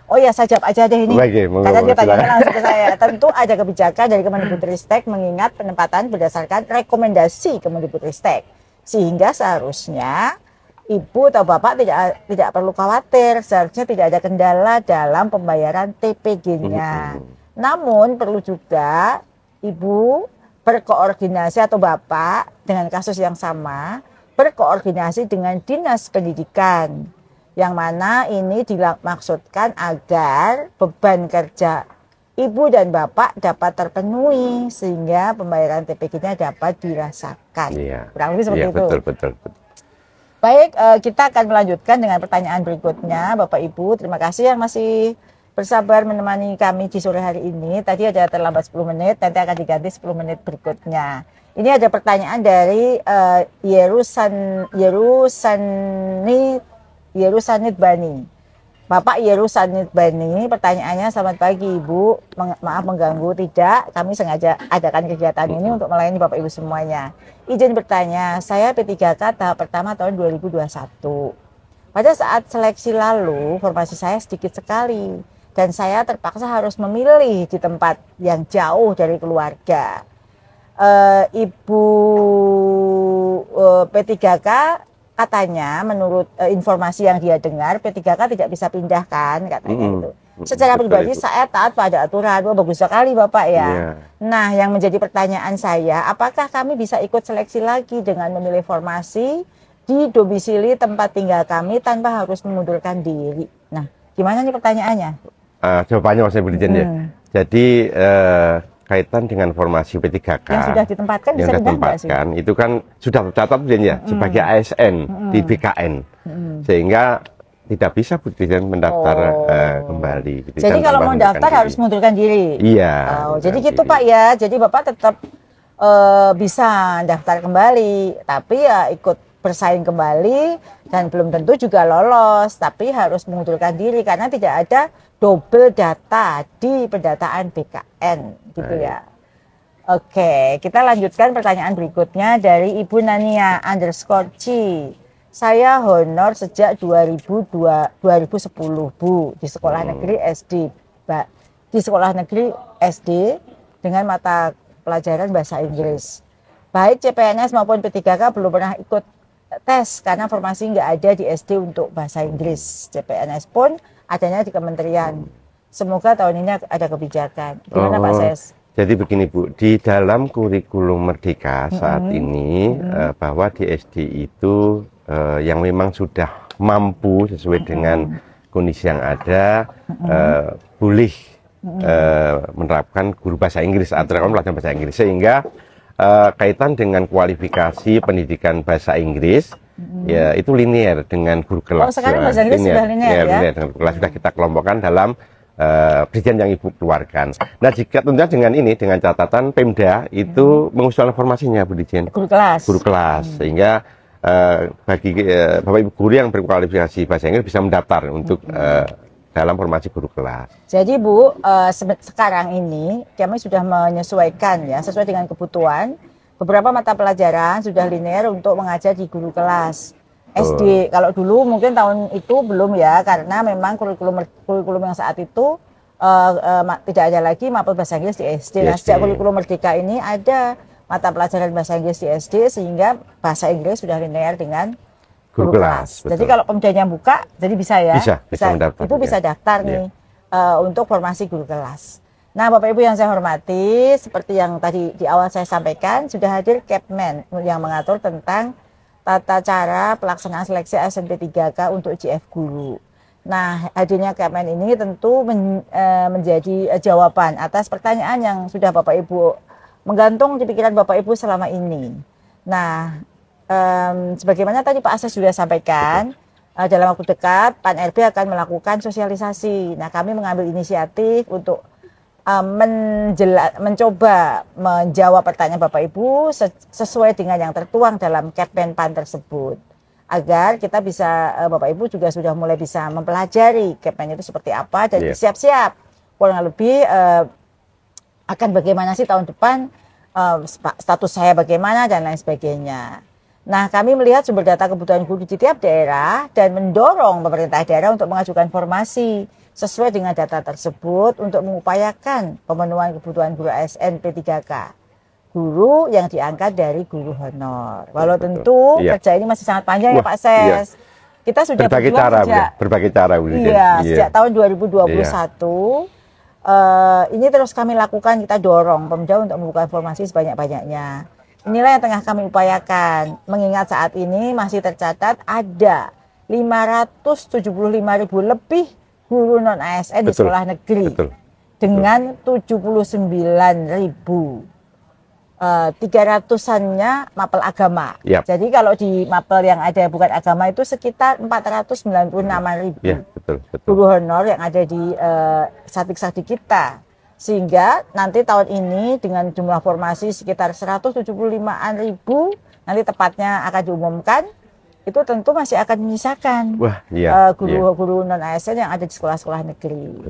Oh ya, saya jawab aja deh ini. Karena dia tanya langsung ke saya. Tentu ada kebijakan dari Kemendikbudristek mengingat penempatan berdasarkan rekomendasi Kemendikbudristek. Sehingga seharusnya Ibu atau Bapak tidak perlu khawatir. Seharusnya tidak ada kendala dalam pembayaran TPG-nya. Namun perlu juga Ibu berkoordinasi atau Bapak dengan kasus yang sama berkoordinasi dengan Dinas Pendidikan. Yang mana ini dimaksudkan agar beban kerja Ibu dan Bapak dapat terpenuhi sehingga pembayaran TPG-nya dapat dirasakan. Kurang lebih seperti itu. Betul. Baik, kita akan melanjutkan dengan pertanyaan berikutnya. Bapak Ibu, terima kasih yang masih bersabar menemani kami di sore hari ini. Tadi ada terlambat 10 menit, nanti akan diganti 10 menit berikutnya. Ini ada pertanyaan dari Yerusanit Bani. Bapak Yerusanit Bani, pertanyaannya, selamat pagi Ibu, maaf mengganggu. Tidak, kami sengaja adakan kegiatan ini untuk melayani Bapak Ibu semuanya. Izin bertanya, saya P3K tahap pertama tahun 2021. Pada saat seleksi lalu, formasi saya sedikit sekali. Dan saya terpaksa harus memilih di tempat yang jauh dari keluarga. Ibu P3K katanya menurut informasi yang dia dengar P3K tidak bisa pindahkan katanya itu. Secara pribadi saya taat pada aturan. Bagus sekali Bapak ya. Nah, yang menjadi pertanyaan saya, apakah kami bisa ikut seleksi lagi dengan memilih formasi di domisili tempat tinggal kami tanpa harus mengundurkan diri? Nah, gimana nih pertanyaannya? Jawabannya Mas Dirjen ya. Jadi kaitan dengan formasi P3K yang sudah ditempatkan, bisa ditempatkan itu kan sudah tercatat ya sebagai ASN di BKN, sehingga tidak bisa Bu Dirjen mendaftar kembali. Gitu. Jadi kalau mau daftar harus mengundurkan diri. Iya. Jadi gitu Pak ya. Jadi Bapak tetap bisa daftar kembali, tapi ya ikut bersaing kembali dan belum tentu juga lolos, tapi harus mengundurkan diri karena tidak ada double data di pendataan BKN gitu ya. Oke, kita lanjutkan pertanyaan berikutnya dari Ibu Nania _C. Saya honor sejak 2010 Bu di sekolah negeri SD, di sekolah negeri SD dengan mata pelajaran bahasa Inggris. Baik CPNS maupun P3K belum pernah ikut tes karena formasi nggak ada di SD untuk bahasa Inggris. CPNS pun adanya di kementerian. Semoga tahun ini ada kebijakan. Gimana Pak Ses? Jadi begini Bu, di dalam kurikulum Merdeka saat ini bahwa di SD itu yang memang sudah mampu sesuai dengan kondisi yang ada boleh menerapkan guru bahasa Inggris atau pelajaran bahasa Inggris, sehingga kaitan dengan kualifikasi pendidikan bahasa Inggris ya itu linear dengan guru kelas. Oh, sekarang bahasa Inggris sudah linear ya? Linear dengan guru kelas sudah kita kelompokkan dalam Brigjen yang Ibu keluarkan. Nah, jika tentunya dengan catatan Pemda itu mengusulkan formasinya, Bu Dirjen. Guru kelas. Guru kelas, sehingga bagi Bapak Ibu guru yang berkualifikasi bahasa Inggris bisa mendaftar untuk dalam formasi guru kelas. Jadi Bu, sekarang ini kami sudah menyesuaikan ya sesuai dengan kebutuhan. Beberapa mata pelajaran sudah linear untuk mengajar di guru kelas. SD, kalau dulu mungkin tahun itu belum ya, karena memang kurikulum yang saat itu tidak ada lagi mapel bahasa Inggris di SD. Nah, sejak kurikulum Merdeka ini ada mata pelajaran bahasa Inggris di SD, sehingga bahasa Inggris sudah linear dengan guru kelas. Jadi kalau Pemdanya buka, jadi bisa ya? Bisa mendaftar. Ibu bisa daftar nih untuk formasi guru kelas. Nah, Bapak Ibu yang saya hormati, seperti yang tadi di awal saya sampaikan, sudah hadir Kepmen yang mengatur tentang tata cara pelaksanaan seleksi SNP 3K untuk GF Guru. Nah, hadirnya Kepmen ini tentu menjadi jawaban atas pertanyaan yang sudah Bapak Ibu menggantung di pikiran Bapak Ibu selama ini. Nah, sebagaimana tadi Pak Ases sudah sampaikan, dalam waktu dekat PAN-RB akan melakukan sosialisasi. Nah, kami mengambil inisiatif untuk mencoba menjawab pertanyaan Bapak Ibu sesuai dengan yang tertuang dalam Kepmen PAN tersebut, agar kita bisa Bapak Ibu juga sudah mulai bisa mempelajari Kepmen itu seperti apa dan siap-siap kurang lebih akan bagaimana sih tahun depan, status saya bagaimana dan lain sebagainya. Nah, kami melihat sumber data kebutuhan guru di tiap daerah dan mendorong pemerintah daerah untuk mengajukan formasi sesuai dengan data tersebut untuk mengupayakan pemenuhan kebutuhan guru ASN P3K. Guru yang diangkat dari guru honor. Walau tentu kerja ini masih sangat panjang ya Pak Ses. Kita sudah berbagai cara. Sejak tahun 2021 ini terus kami lakukan, kita dorong Pemda untuk membuka informasi sebanyak-banyaknya. Inilah yang tengah kami upayakan, mengingat saat ini masih tercatat ada 575.000 lebih guru non ASN di sekolah negeri dengan 79.300-annya mapel agama. Jadi kalau di mapel yang ada bukan agama itu sekitar 496.000 guru honor yang ada di sadik-sadik kita. Sehingga nanti tahun ini dengan jumlah formasi sekitar 175.000, nanti tepatnya akan diumumkan, itu tentu masih akan menyisakan guru-guru non-ASN yang ada di sekolah-sekolah negeri.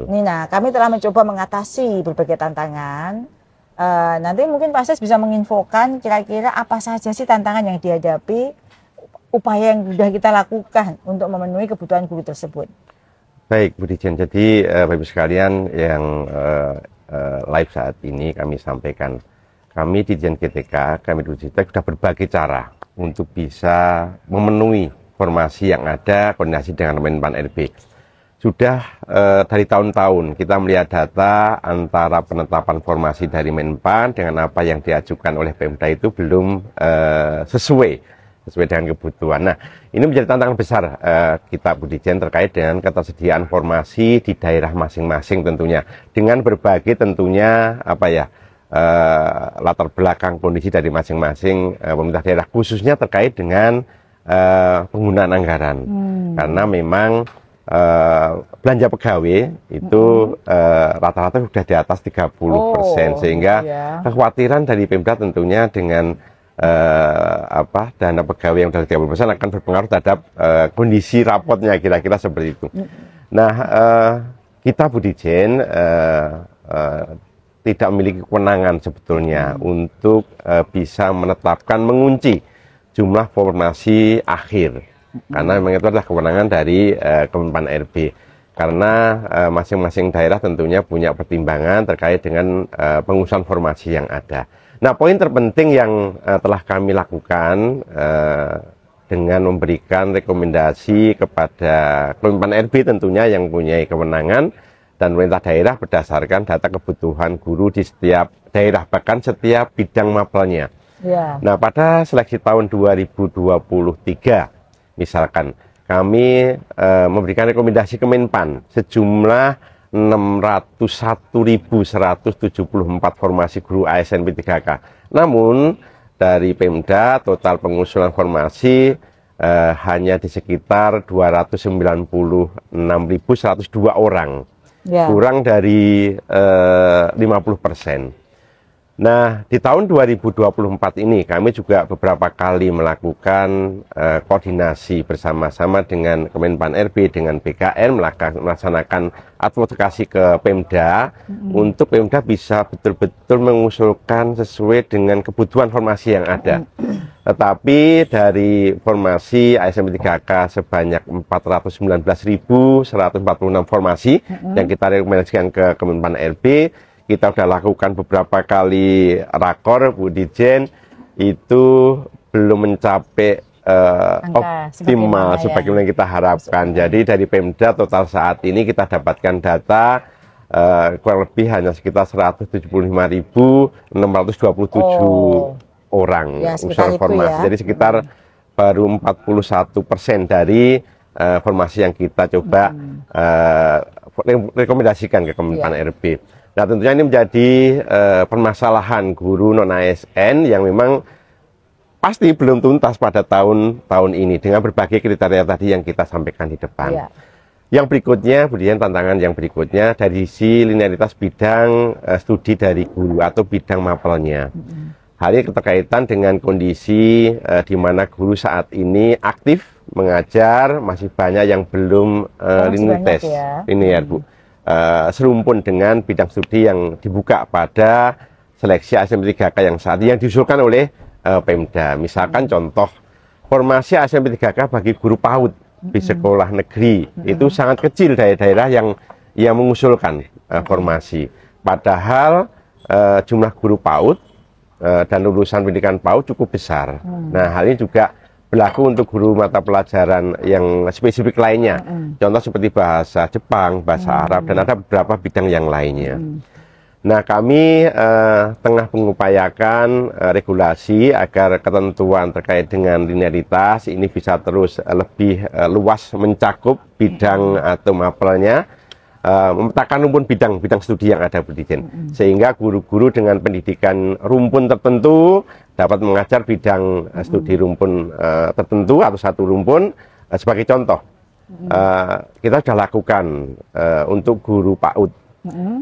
Ini, nah, kami telah mencoba mengatasi berbagai tantangan. Nanti mungkin Pak Ses bisa menginfokan kira-kira apa saja sih tantangan yang dihadapi, upaya yang sudah kita lakukan untuk memenuhi kebutuhan guru tersebut. Baik, Bu Dirjen. Jadi Bapak Ibu sekalian yang live saat ini kami sampaikan, kami di Dirjen GTK, kami di GTK sudah berbagai cara untuk bisa memenuhi formasi yang ada koordinasi dengan Menpan RB. Sudah dari tahun-tahun kita melihat data antara penetapan formasi dari Menpan dengan apa yang diajukan oleh Pemda itu belum sesuai dengan kebutuhan. Nah, ini menjadi tantangan besar kita Bu Dirjen terkait dengan ketersediaan formasi di daerah masing-masing tentunya, dengan berbagai tentunya latar belakang kondisi dari masing-masing pemerintah daerah, khususnya terkait dengan penggunaan anggaran. Karena memang belanja pegawai itu rata-rata sudah di atas 30%, sehingga kekhawatiran dari Pemda tentunya dengan dana pegawai yang sudah 30% akan berpengaruh terhadap kondisi rapotnya, kira-kira seperti itu. Nah, kita Bu Dirjen tidak memiliki kewenangan sebetulnya untuk bisa menetapkan, mengunci jumlah formasi akhir, karena memang itu adalah kewenangan dari Kemenpan RB, karena masing-masing daerah tentunya punya pertimbangan terkait dengan pengusulan formasi yang ada. Nah, poin terpenting yang telah kami lakukan dengan memberikan rekomendasi kepada Kemenpan RB tentunya yang punya kewenangan dan pemerintah daerah berdasarkan data kebutuhan guru di setiap daerah, bahkan setiap bidang mapelnya. Nah, pada seleksi tahun 2023 misalkan kami memberikan rekomendasi ke Menpan sejumlah 601.174 formasi guru ASN P3K. Namun dari Pemda total pengusulan formasi hanya di sekitar 296.102 orang. kurang dari 50%. Nah, di tahun 2024 ini kami juga beberapa kali melakukan koordinasi bersama-sama dengan Kemenpan RB, dengan BKN, melaksanakan advokasi ke Pemda, untuk Pemda bisa betul-betul mengusulkan sesuai dengan kebutuhan formasi yang ada. Tetapi dari formasi ASN 3K sebanyak 419.146 formasi yang kita rekomendasikan ke Kemenpan RB, kita sudah lakukan beberapa kali rakor, Bu Dijen, itu belum mencapai optimal sebagaimana kita harapkan. Jadi dari Pemda total saat ini kita dapatkan data kurang lebih hanya sekitar 175.627 orang unsur formasi. Jadi sekitar baru 41% dari formasi yang kita coba rekomendasikan ke Kemenpan RB. Nah, tentunya ini menjadi permasalahan guru non-ASN yang memang pasti belum tuntas pada tahun ini dengan berbagai kriteria tadi yang kita sampaikan di depan. Yang berikutnya, kemudian tantangan yang berikutnya dari sisi linearitas bidang studi dari guru atau bidang mapelnya. Hal ini keterkaitan dengan kondisi di mana guru saat ini aktif mengajar, masih banyak yang belum linear, Bu. Serumpun dengan bidang studi yang dibuka pada seleksi ASN 3K yang saat ini yang diusulkan oleh Pemda. Misalkan contoh formasi ASN 3K bagi guru PAUD di sekolah negeri itu sangat kecil daerah-daerah yang mengusulkan formasi. Padahal jumlah guru PAUD dan lulusan pendidikan PAUD cukup besar. Nah, hal ini juga berlaku untuk guru mata pelajaran yang spesifik lainnya. Contoh seperti bahasa Jepang, bahasa Arab, dan ada beberapa bidang yang lainnya. Nah, kami tengah mengupayakan regulasi agar ketentuan terkait dengan linearitas ini bisa terus lebih luas mencakup bidang atau mapelnya, memetakan rumpun bidang studi yang ada, Bu Dijen. Sehingga guru-guru dengan pendidikan rumpun tertentu dapat mengajar bidang studi rumpun tertentu atau satu rumpun. Sebagai contoh, kita sudah lakukan untuk guru PAUD.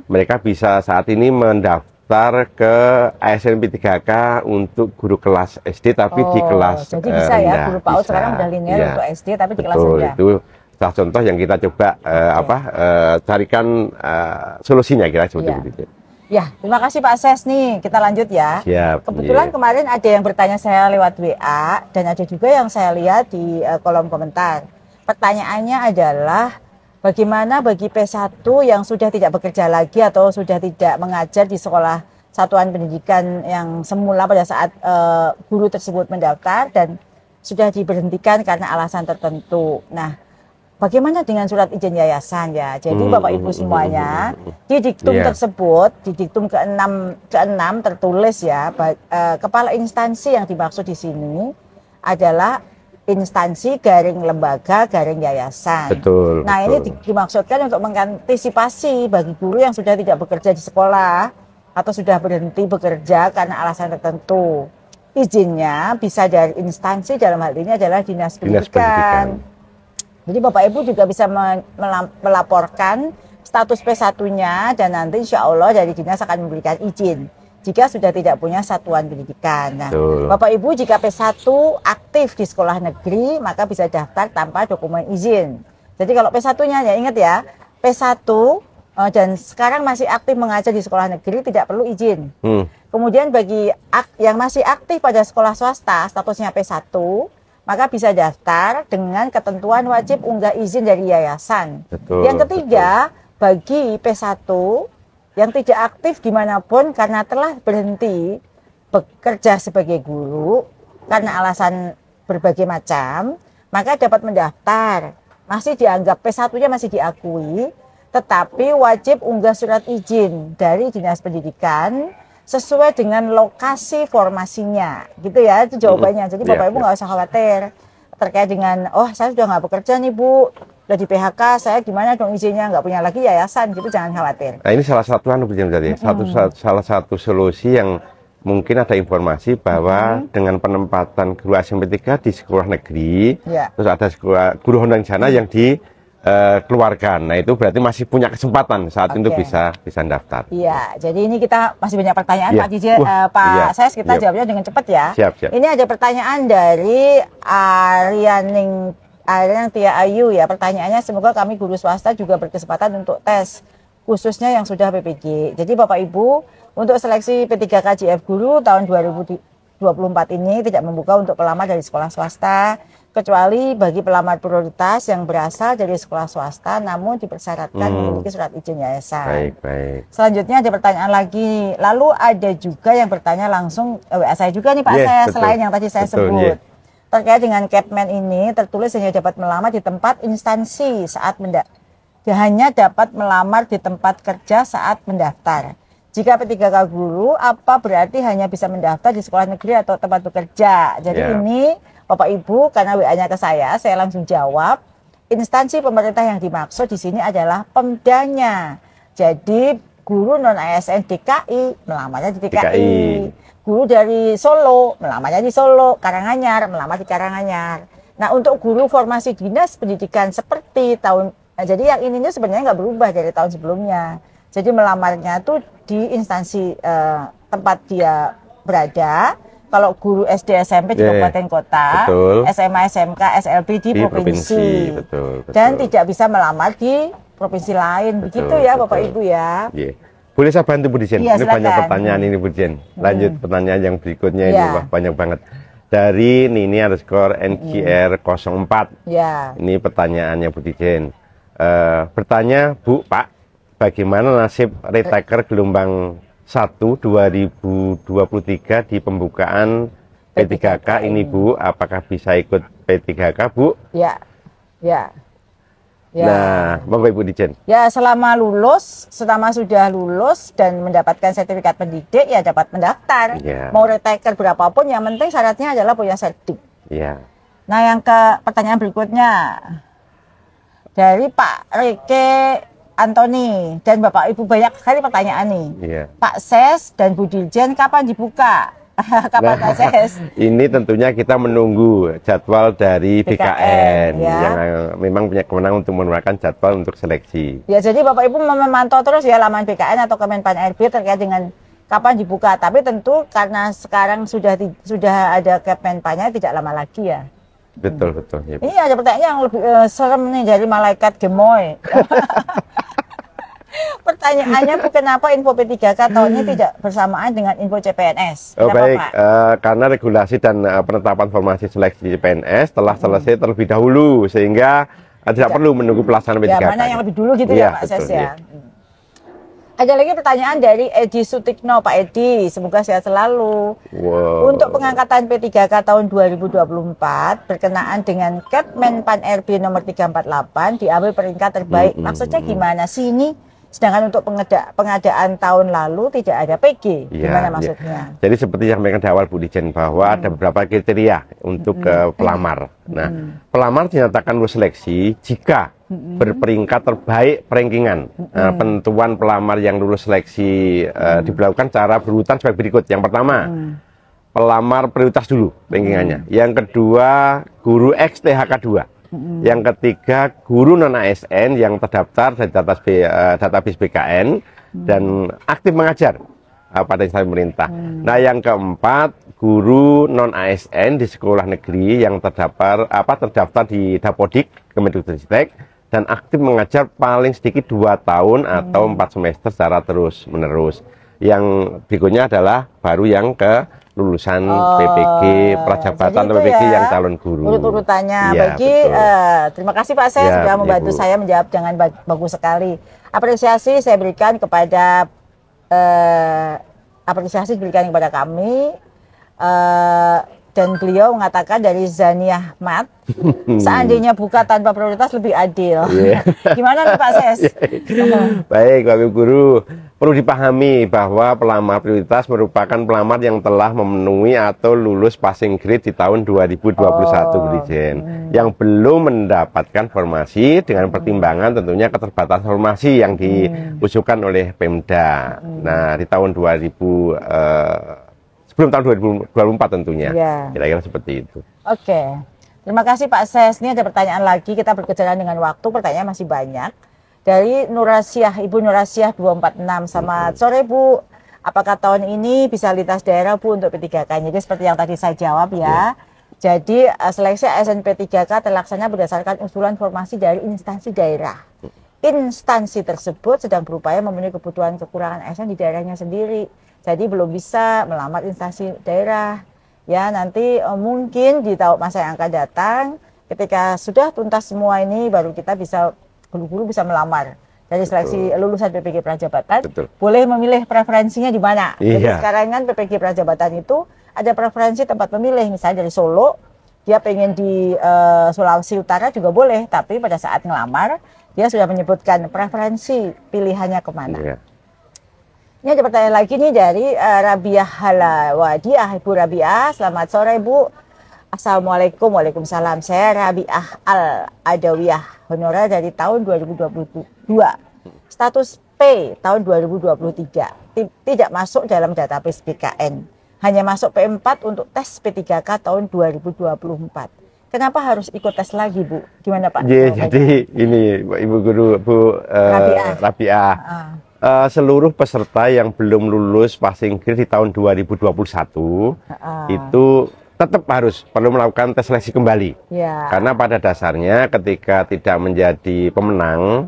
Mereka bisa saat ini mendaftar ke ASN 3K untuk guru kelas SD, tapi di kelas jadi bisa rendah. Ya, guru PAUD sekarang udah linear untuk SD, tapi di kelas rendah. Itu salah contoh yang kita coba carikan solusinya, kira seperti itu. Ya, terima kasih Pak Ses nih. Kita lanjut ya. Siap. Kebetulan kemarin ada yang bertanya saya lewat WA dan ada juga yang saya lihat di kolom komentar. Pertanyaannya adalah bagaimana bagi P1 yang sudah tidak bekerja lagi atau sudah tidak mengajar di sekolah satuan pendidikan yang semula pada saat guru tersebut mendaftar dan sudah diberhentikan karena alasan tertentu. Nah, bagaimana dengan surat izin yayasan ya? Jadi Bapak Ibu semuanya, di diktum tersebut, di diktum ke-6 tertulis ya, kepala instansi yang dimaksud di sini adalah instansi garing lembaga garing yayasan. Betul. Nah, ini dimaksudkan untuk mengantisipasi bagi guru yang sudah tidak bekerja di sekolah atau sudah berhenti bekerja karena alasan tertentu. Izinnya bisa dari instansi, dalam hal ini adalah Dinas Pendidikan. Jadi Bapak Ibu juga bisa melaporkan status P1-nya dan nanti insya Allah dari dinas akan memberikan izin jika sudah tidak punya satuan pendidikan. Nah, Bapak Ibu jika P1 aktif di sekolah negeri maka bisa daftar tanpa dokumen izin. Jadi kalau P1-nya ya ingat ya, P1 dan sekarang masih aktif mengajar di sekolah negeri tidak perlu izin. Kemudian bagi yang masih aktif pada sekolah swasta statusnya P1 maka bisa daftar dengan ketentuan wajib unggah izin dari yayasan. Yang ketiga, bagi P1 yang tidak aktif dimanapun karena telah berhenti bekerja sebagai guru karena alasan berbagai macam, maka dapat mendaftar. Masih dianggap P1-nya masih diakui, tetapi wajib unggah surat izin dari Dinas Pendidikan sesuai dengan lokasi formasinya, gitu ya, itu jawabannya. Jadi Bapak Ibu nggak usah khawatir terkait dengan, oh saya sudah nggak bekerja nih Bu, udah di PHK, saya gimana dong izinnya, nggak punya lagi yayasan, gitu jangan khawatir. Nah ini salah satu salah satu solusi yang mungkin ada informasi bahwa dengan penempatan guru ASN 3 di sekolah negeri, terus ada sekolah guru honor sana yang di keluarga. Nah itu berarti masih punya kesempatan saat itu bisa daftar. Iya, jadi ini kita masih banyak pertanyaan Pak Iya. Ses, kita jawabnya dengan cepat ya. Siap. Ini ada pertanyaan dari Arianing Tia Ayu ya. Pertanyaannya, semoga kami guru swasta juga berkesempatan untuk tes, khususnya yang sudah PPG. Jadi Bapak Ibu, untuk seleksi P3K JF Guru tahun 2024 ini tidak membuka untuk pelamar dari sekolah swasta, kecuali bagi pelamar prioritas yang berasal dari sekolah swasta namun dipersyaratkan memiliki surat izin yayasan. Baik. Selanjutnya ada pertanyaan lagi. Lalu ada juga yang bertanya langsung WA saya juga nih Pak, saya selain yang tadi saya sebut. Terkait dengan Kepmen ini tertulis hanya dapat melamar di tempat instansi saat hanya dapat melamar di tempat kerja saat mendaftar. Jika P3K Guru, apa berarti hanya bisa mendaftar di sekolah negeri atau tempat bekerja? Jadi ini Bapak Ibu, karena WA-nya ke saya langsung jawab. Instansi pemerintah yang dimaksud di sini adalah Pemdanya. Jadi guru non ASN DKI melamarnya di DKI. Guru dari Solo melamarnya di Solo, Karanganyar melamar di Karanganyar. Nah, untuk guru formasi dinas pendidikan seperti jadi yang ininya sebenarnya nggak berubah dari tahun sebelumnya. Jadi melamarnya tuh di instansi tempat dia berada. Kalau guru SD SMP di kabupaten kota, SMA SMK SLB di provinsi. Betul. Dan tidak bisa melamar di provinsi lain. Begitu ya Bapak Ibu ya. Boleh saya bantu Bu Dijen? Ini banyak pertanyaan ini Bu Dijen. Lanjut pertanyaan yang berikutnya ini banyak banget. Dari Nini _NGR 04. Ini pertanyaannya Bu Dijen. Bertanya Bu Pak, bagaimana nasib retaker gelombang 1 2023 di pembukaan P3K ini Bu, apakah bisa ikut P3K Bu? Ya. Nah, monggo Ibu Dijen. Ya, selama sudah lulus dan mendapatkan sertifikat pendidik ya dapat mendaftar. Mau retaker berapapun, yang penting syaratnya adalah punya sertif. Nah, yang ke pertanyaan berikutnya dari Pak Reke Antoni dan Bapak Ibu, banyak sekali pertanyaan nih. Pak Ses dan Bu Dirjen, kapan dibuka? Kapan Pak Ses? Ini tentunya kita menunggu jadwal dari BKN yang memang punya kewenangan untuk mengeluarkan jadwal untuk seleksi. Ya, jadi Bapak Ibu memantau terus ya laman BKN atau Kemenpan RB terkait dengan kapan dibuka. Tapi tentu karena sekarang sudah ada Kemenpannya tidak lama lagi ya. Betul. Ya. Ini ada pertanyaan yang lebih serem nih dari malaikat gemoy. Pertanyaannya, Bu, kenapa info P3K tahun ini tidak bersamaan dengan info CPNS? Baik, karena regulasi dan penetapan formasi seleksi CPNS telah selesai terlebih dahulu sehingga tidak perlu menunggu pelaksanaan P3K. Mana yang lebih dulu gitu ya Pak Ses ya. Ada lagi pertanyaan dari Edi Sutikno, Pak Edi, semoga sehat selalu. Untuk pengangkatan P3K tahun 2024 berkenaan dengan Kepmenpan RB nomor 348 diambil peringkat terbaik. Maksudnya gimana sih ini? Sedangkan untuk pengadaan tahun lalu tidak ada PG. Gimana maksudnya? Jadi seperti yang mereka di awal Bu Dijen bahwa ada beberapa kriteria untuk pelamar. Nah, pelamar dinyatakan lulus seleksi jika berperingkat terbaik rankingan. Penentuan pelamar yang lulus seleksi diberlakukan secara berurutan sebagai berikut. Yang pertama, pelamar prioritas dulu rankingannya. Yang kedua, guru XTHK 2. Yang ketiga, guru non ASN yang terdaftar dari database BKN dan aktif mengajar pada instansi pemerintah. Nah, yang keempat, guru non ASN di sekolah negeri yang terdaftar di Dapodik Kemendikbudristek dan aktif mengajar paling sedikit 2 tahun atau 4 semester secara terus menerus. Yang berikutnya adalah baru yang ke lulusan PPG, prajabatan atau PPG yang calon guru. Urutannya terima kasih Pak Ses sudah membantu saya menjawab dengan bagus sekali. Apresiasi diberikan kepada kami. Dan beliau mengatakan dari Zania Ahmad, seandainya buka tanpa prioritas lebih adil. Gimana nih Pak Ses? Baik Bapak Ibu Guru, perlu dipahami bahwa pelamar prioritas merupakan pelamar yang telah memenuhi atau lulus passing grade di tahun 2021 Bu Dirjen, yang belum mendapatkan formasi dengan pertimbangan tentunya keterbatasan formasi yang diusulkan oleh Pemda. Nah, di tahun sebelum tahun 2024 tentunya. Kira-kira seperti itu. Oke. Terima kasih Pak Ses. Ini ada pertanyaan lagi, kita berkejaran dengan waktu, pertanyaan masih banyak. Dari Nurasiah, Ibu Nurasiah 246. Selamat sore Bu, apakah tahun ini bisa lintas daerah Bu untuk P3K? Jadi seperti yang tadi saya jawab ya. Jadi seleksi ASN P3K terlaksana berdasarkan usulan formasi dari instansi daerah. Instansi tersebut sedang berupaya memenuhi kebutuhan kekurangan ASN di daerahnya sendiri. Jadi belum bisa melamar instansi daerah. Ya, nanti mungkin di tahun masa yang akan datang, ketika sudah tuntas semua ini, baru kita bisa, guru-guru bisa melamar. Dari seleksi lulusan PPG Prajabatan, boleh memilih preferensinya di mana. Jadi sekarang kan PPG Prajabatan itu ada preferensi tempat memilih, misalnya dari Solo, dia pengen di Sulawesi Utara juga boleh, tapi pada saat ngelamar, dia sudah menyebutkan preferensi pilihannya kemana. Ini ada pertanyaan lagi nih dari Rabiah Halawadiah, Ibu Rabiah. Selamat sore Bu. Assalamualaikum. Waalaikumsalam. Saya Rabiah Al-Adawiyah, honorer dari tahun 2022. Status P tahun 2023. Tidak masuk dalam database BKN. Hanya masuk P4 untuk tes P3K tahun 2024. Kenapa harus ikut tes lagi Bu? Gimana Pak? Jadi ini Ibu Guru, Bu Rabiah. Seluruh peserta yang belum lulus passing grade di tahun 2021 itu tetap perlu melakukan tes seleksi kembali. Karena pada dasarnya ketika tidak menjadi pemenang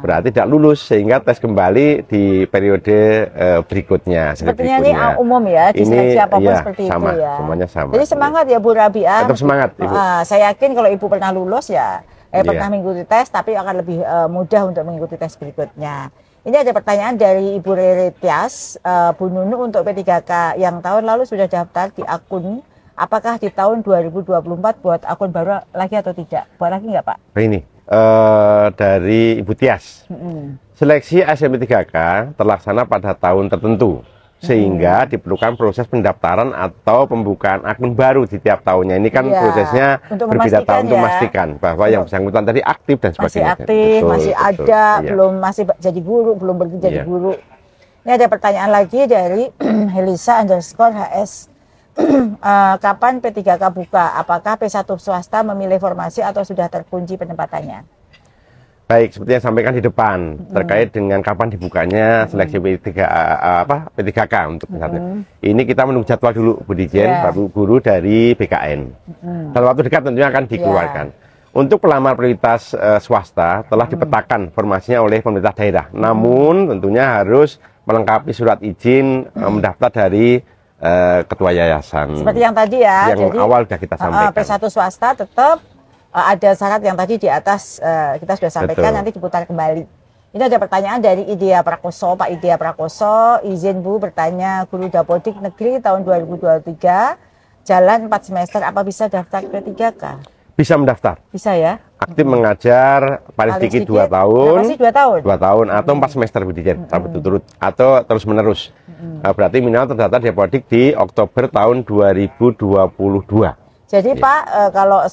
berarti tidak lulus, sehingga tes kembali di periode berikutnya. Sepertinya ini umum ya, di seleksi apapun seperti sama, itu ya. Semuanya sama. Jadi semangat ya Bu Rabiah. Tetap semangat Ibu. Saya yakin kalau Ibu pernah lulus ya, pernah mengikuti tes, tapi akan lebih mudah untuk mengikuti tes berikutnya. Ini ada pertanyaan dari Ibu Rere Tias, Bu Nunu untuk P3K yang tahun lalu sudah daftar di akun, apakah di tahun 2024 buat akun baru lagi atau tidak? Buat lagi nggak Pak? Ini dari Ibu Tias, seleksi ASN P3K terlaksana pada tahun tertentu, sehingga diperlukan proses pendaftaran atau pembukaan akun baru di tiap tahunnya. Ini kan prosesnya berbeda tahun untuk memastikan bahwa yang bersangkutan tadi aktif dan sebagainya. Masih aktif, masih ada, belum masih jadi guru, belum berhenti jadi guru. Ini ada pertanyaan lagi dari Helisa_HS. Kapan P3K buka? Apakah P1 swasta memilih formasi atau sudah terkunci penempatannya? Baik, seperti yang sampaikan di depan terkait dengan kapan dibukanya seleksi P3K untuk misalnya. Ini kita menunggu jadwal dulu Bu Dijen, Bapak Guru dari BKN. Dalam waktu dekat tentunya akan dikeluarkan. Untuk pelamar prioritas swasta telah dipetakan formasinya oleh pemerintah daerah. Namun tentunya harus melengkapi surat izin mendaftar dari ketua yayasan. Seperti yang tadi ya. Yang jadi, awal sudah kita sampaikan. P1 swasta tetap ada syarat yang tadi di atas kita sudah sampaikan, nanti diputar kembali. Ini ada pertanyaan dari Idea Prakoso, Pak Idea Prakoso, izin Bu bertanya, Guru Dapodik Negeri tahun 2023, jalan 4 semester, apa bisa daftar P3K? Bisa mendaftar. Bisa ya? Aktif mengajar paling sedikit 2 tahun. 2 tahun? 2 tahun atau 4 semester Bu Dijen, berturut-turut atau terus menerus. Berarti minimal terdaftar Dapodik di Oktober tahun 2022. Jadi Pak, kalau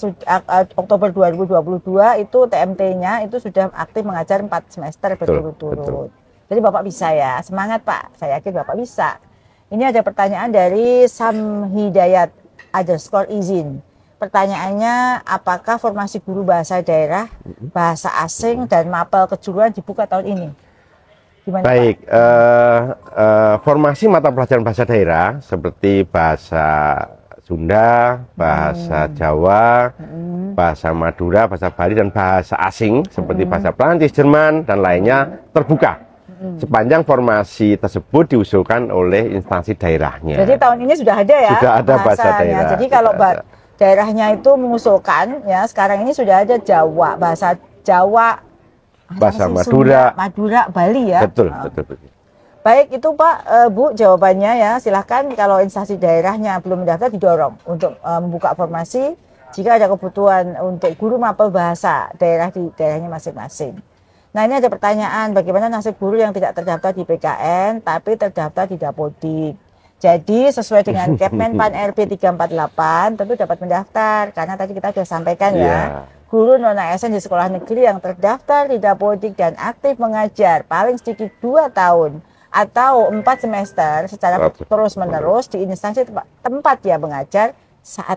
Oktober 2022 itu TMT-nya itu sudah aktif mengajar 4 semester berturut-turut. Jadi Bapak bisa ya, semangat Pak, saya yakin Bapak bisa. Ini ada pertanyaan dari Samhidayat _izin. Pertanyaannya, apakah formasi guru bahasa daerah, bahasa asing, dan mapel kejuruan dibuka tahun ini? Gimana, baik, formasi mata pelajaran bahasa daerah seperti bahasa Sunda, bahasa Jawa, bahasa Madura, bahasa Bali, dan bahasa asing seperti bahasa Prancis, Jerman, dan lainnya terbuka. Sepanjang formasi tersebut diusulkan oleh instansi daerahnya. Jadi tahun ini sudah ada ya? Sudah ada bahasa daerah. Jadi kalau daerahnya itu mengusulkan, ya sekarang ini sudah ada Jawa, bahasa Jawa, bahasa Madura, Sunda, Madura, Bali ya? Betul. Baik itu Pak, Bu jawabannya ya, silahkan kalau instansi daerahnya belum mendaftar didorong untuk membuka formasi jika ada kebutuhan untuk guru mapel bahasa daerah di daerahnya masing-masing. Nah ini ada pertanyaan, bagaimana nasib guru yang tidak terdaftar di PKN tapi terdaftar di Dapodik? Jadi sesuai dengan Kepmen Pan RP 348 tentu dapat mendaftar, karena tadi kita sudah sampaikan ya, guru non-ASN di sekolah negeri yang terdaftar di Dapodik dan aktif mengajar paling sedikit 2 tahun atau 4 semester secara terus-menerus di instansi tempat dia mengajar saat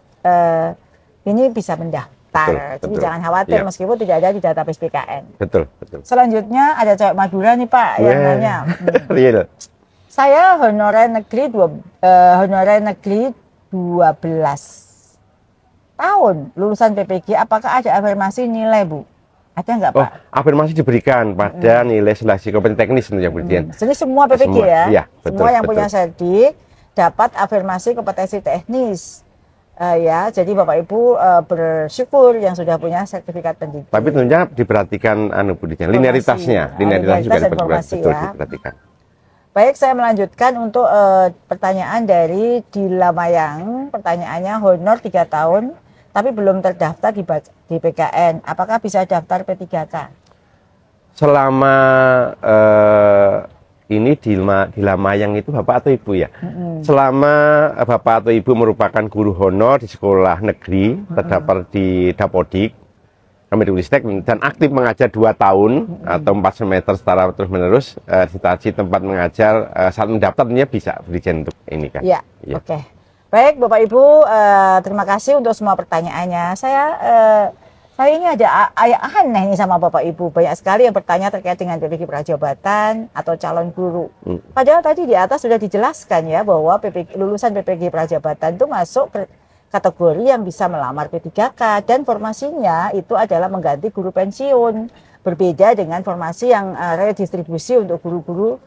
ini bisa mendaftar. Jadi jangan khawatir meskipun tidak ada di database BKN. Betul. Selanjutnya ada cewek Madura nih Pak yang nanya. Real. Saya honorer negeri 12 tahun lulusan PPG, apakah ada afirmasi nilai Bu? Ada nggak Pak? Afirmasi diberikan pada nilai seleksi kompetensi teknis tentunya Bu Dian. Jadi semua PPG ya? Iya, betul. Semua yang punya serdik dapat afirmasi kompetensi teknis. Ya, jadi Bapak Ibu bersyukur yang sudah punya sertifikat pendidik. Tapi tentunya diperhatikan Bu Dian, linearitasnya juga diperhatikan. Baik, saya melanjutkan untuk pertanyaan dari Dilamayang. Pertanyaannya, honor 3 tahun, tapi belum terdaftar di PKN. Apakah bisa daftar P3K? Selama ini Dilamayang itu Bapak atau Ibu ya? Selama Bapak atau Ibu merupakan guru honor di sekolah negeri, terdaftar di Dapodik, Kemendikbudristek dan aktif mengajar 2 tahun atau 4 semester secara terus-menerus, situasi tempat mengajar saat mendaftar tentunya bisa berikan untuk ini kan. Ya. Oke. Baik Bapak Ibu, terima kasih untuk semua pertanyaannya. Saya ini ada aneh nih sama Bapak Ibu. Banyak sekali yang bertanya terkait dengan PPG Prajabatan atau calon guru. Padahal tadi di atas sudah dijelaskan ya bahwa lulusan PPG Prajabatan itu masuk kategori yang bisa melamar P3K dan formasinya itu adalah mengganti guru pensiun, berbeda dengan formasi yang redistribusi untuk guru-guru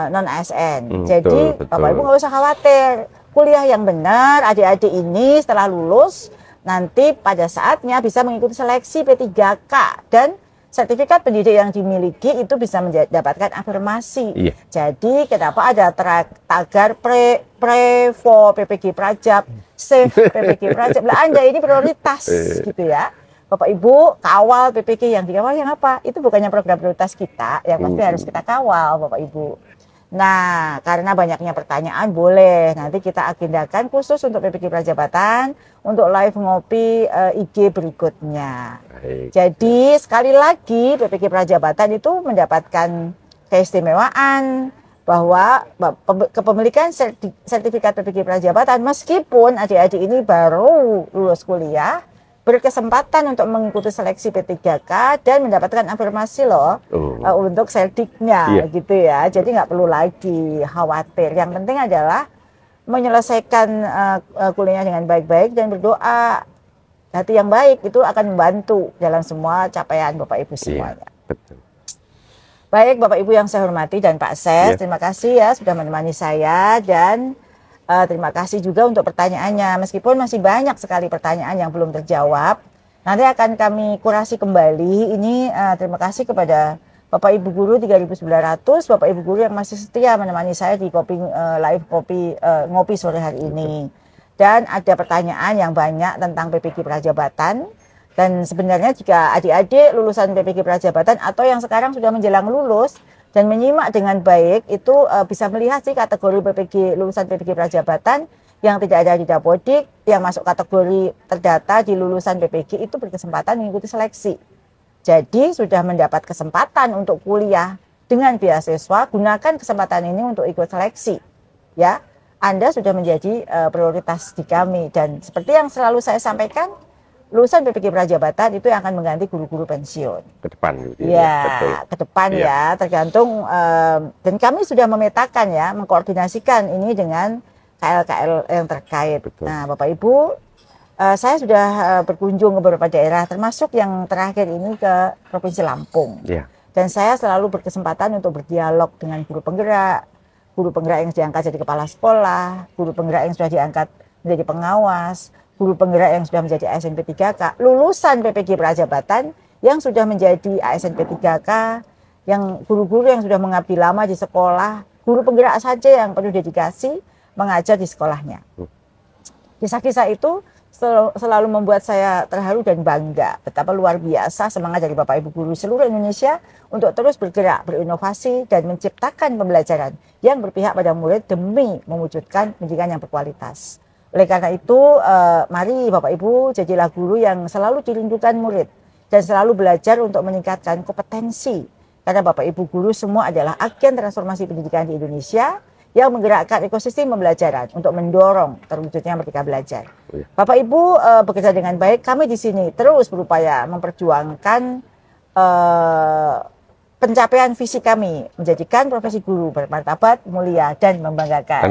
non ASN. Jadi betul. Bapak Ibu nggak usah khawatir, kuliah yang benar adik-adik ini setelah lulus nanti pada saatnya bisa mengikuti seleksi P3K dan sertifikat pendidik yang dimiliki itu bisa mendapatkan afirmasi. Iya. Jadi kenapa ada tagar Prevo PPG Prajab, Save PPG Prajab. Lah Anda ini prioritas gitu ya. Bapak Ibu kawal PPG yang dikawal yang apa? Itu bukannya program prioritas kita, yang pasti harus kita kawal Bapak Ibu. Nah, karena banyaknya pertanyaan boleh nanti kita agendakan khusus untuk PPG Prajabatan untuk live ngopi IG berikutnya. Baik. Jadi sekali lagi PPG Prajabatan itu mendapatkan keistimewaan bahwa kepemilikan sertifikat PPG Prajabatan meskipun adik-adik ini baru lulus kuliah berkesempatan untuk mengikuti seleksi P3K dan mendapatkan afirmasi loh untuk serdiknya gitu ya. Jadi nggak perlu lagi khawatir. Yang penting adalah menyelesaikan kuliahnya dengan baik-baik dan berdoa. Hati yang baik itu akan membantu dalam semua capaian Bapak Ibu semuanya. Betul. Baik Bapak Ibu yang saya hormati dan Pak Ses, terima kasih ya sudah menemani saya dan terima kasih juga untuk pertanyaannya. Meskipun masih banyak sekali pertanyaan yang belum terjawab, nanti akan kami kurasi kembali. Ini terima kasih kepada Bapak Ibu Guru 3.900, Bapak Ibu Guru yang masih setia menemani saya di live ngopi sore hari ini. Dan ada pertanyaan yang banyak tentang PPG Prajabatan. Dan sebenarnya jika adik-adik lulusan PPG Prajabatan atau yang sekarang sudah menjelang lulus dan menyimak dengan baik itu bisa melihat sih kategori lulusan PPG Prajabatan yang tidak ada di Dapodik, yang masuk kategori terdata di lulusan PPG itu berkesempatan mengikuti seleksi. Jadi sudah mendapat kesempatan untuk kuliah dengan beasiswa, gunakan kesempatan ini untuk ikut seleksi. Ya, Anda sudah menjadi prioritas di kami dan seperti yang selalu saya sampaikan, lulusan PPG Prajabatan itu yang akan mengganti guru-guru pensiun. Ke depan gitu ya. Betul. Ke depan ya, tergantung dan kami sudah memetakan ya, mengkoordinasikan ini dengan KL-KL yang terkait. Betul. Nah, Bapak Ibu, saya sudah berkunjung ke beberapa daerah termasuk yang terakhir ini ke Provinsi Lampung. Ya. Dan saya selalu berkesempatan untuk berdialog dengan guru penggerak yang diangkat jadi kepala sekolah, guru penggerak yang sudah diangkat menjadi pengawas, guru penggerak yang sudah menjadi ASN P3K, lulusan PPG Prajabatan yang sudah menjadi ASN P3K, yang guru-guru yang sudah mengabdi lama di sekolah, guru penggerak saja yang penuh dedikasi mengajar di sekolahnya. Kisah-kisah itu selalu membuat saya terharu dan bangga betapa luar biasa semangat dari Bapak Ibu guru seluruh Indonesia untuk terus bergerak, berinovasi dan menciptakan pembelajaran yang berpihak pada murid demi mewujudkan pendidikan yang berkualitas. Oleh karena itu, mari Bapak Ibu jadilah guru yang selalu dirindukan murid dan selalu belajar untuk meningkatkan kompetensi. Karena Bapak Ibu guru semua adalah agen transformasi pendidikan di Indonesia yang menggerakkan ekosistem pembelajaran untuk mendorong terwujudnya Merdeka Belajar. Bapak Ibu bekerja dengan baik, kami di sini terus berupaya memperjuangkan pencapaian visi kami, menjadikan profesi guru bermartabat, mulia, dan membanggakan.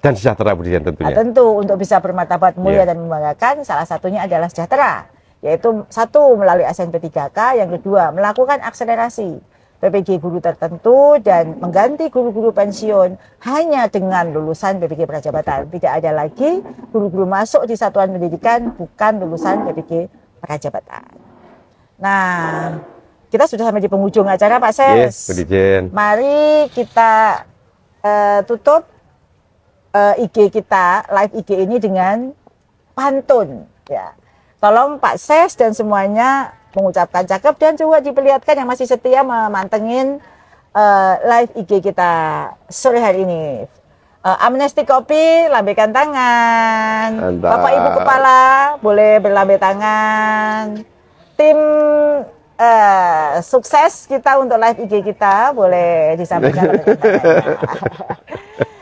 Dan sejahtera Bu Dirjen tentunya. Tentu untuk bisa bermartabat, mulia, dan membanggakan, salah satunya adalah sejahtera. Yaitu satu, melalui ASN P3K, yang kedua, melakukan akselerasi PPG guru tertentu dan mengganti guru-guru pensiun hanya dengan lulusan PPG Prajabatan. Tidak ada lagi guru-guru masuk di satuan pendidikan bukan lulusan PPG Prajabatan. Nah, kita sudah sampai di penghujung acara Pak Ses. Yes, Bu Dirjen. Mari kita tutup IG kita, live IG ini dengan pantun. Ya, tolong Pak Ses dan semuanya mengucapkan cakep dan coba diperlihatkan yang masih setia memantengin live IG kita sore hari ini. Amnesty Kopi, lambaikan tangan. Mantap. Bapak Ibu Kepala boleh berlambai tangan. Tim sukses kita untuk live IG kita boleh disampaikan.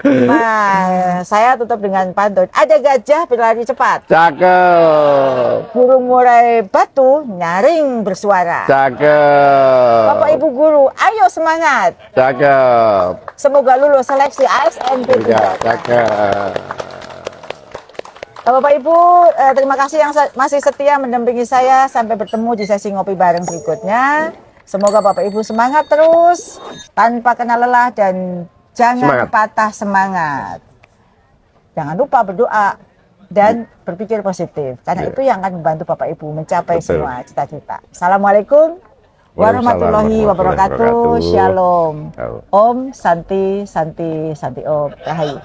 Nah, saya tutup dengan pantun. Ada gajah berlari cepat. Cakep. Burung murai batu nyaring bersuara. Cakep. Bapak Ibu guru, ayo semangat. Cakep. Semoga lulus seleksi ASN P3K. Cakep. Bapak Ibu, terima kasih yang masih setia mendampingi saya. Sampai bertemu di sesi ngopi bareng berikutnya. Semoga Bapak Ibu semangat terus, tanpa kena lelah dan jangan patah semangat. Jangan lupa berdoa dan berpikir positif. Karena itu yang akan membantu Bapak Ibu mencapai semua cita-cita. Assalamualaikum warahmatullahi wabarakatuh. Shalom. Om Santi Santi Santi Om. Rahayu.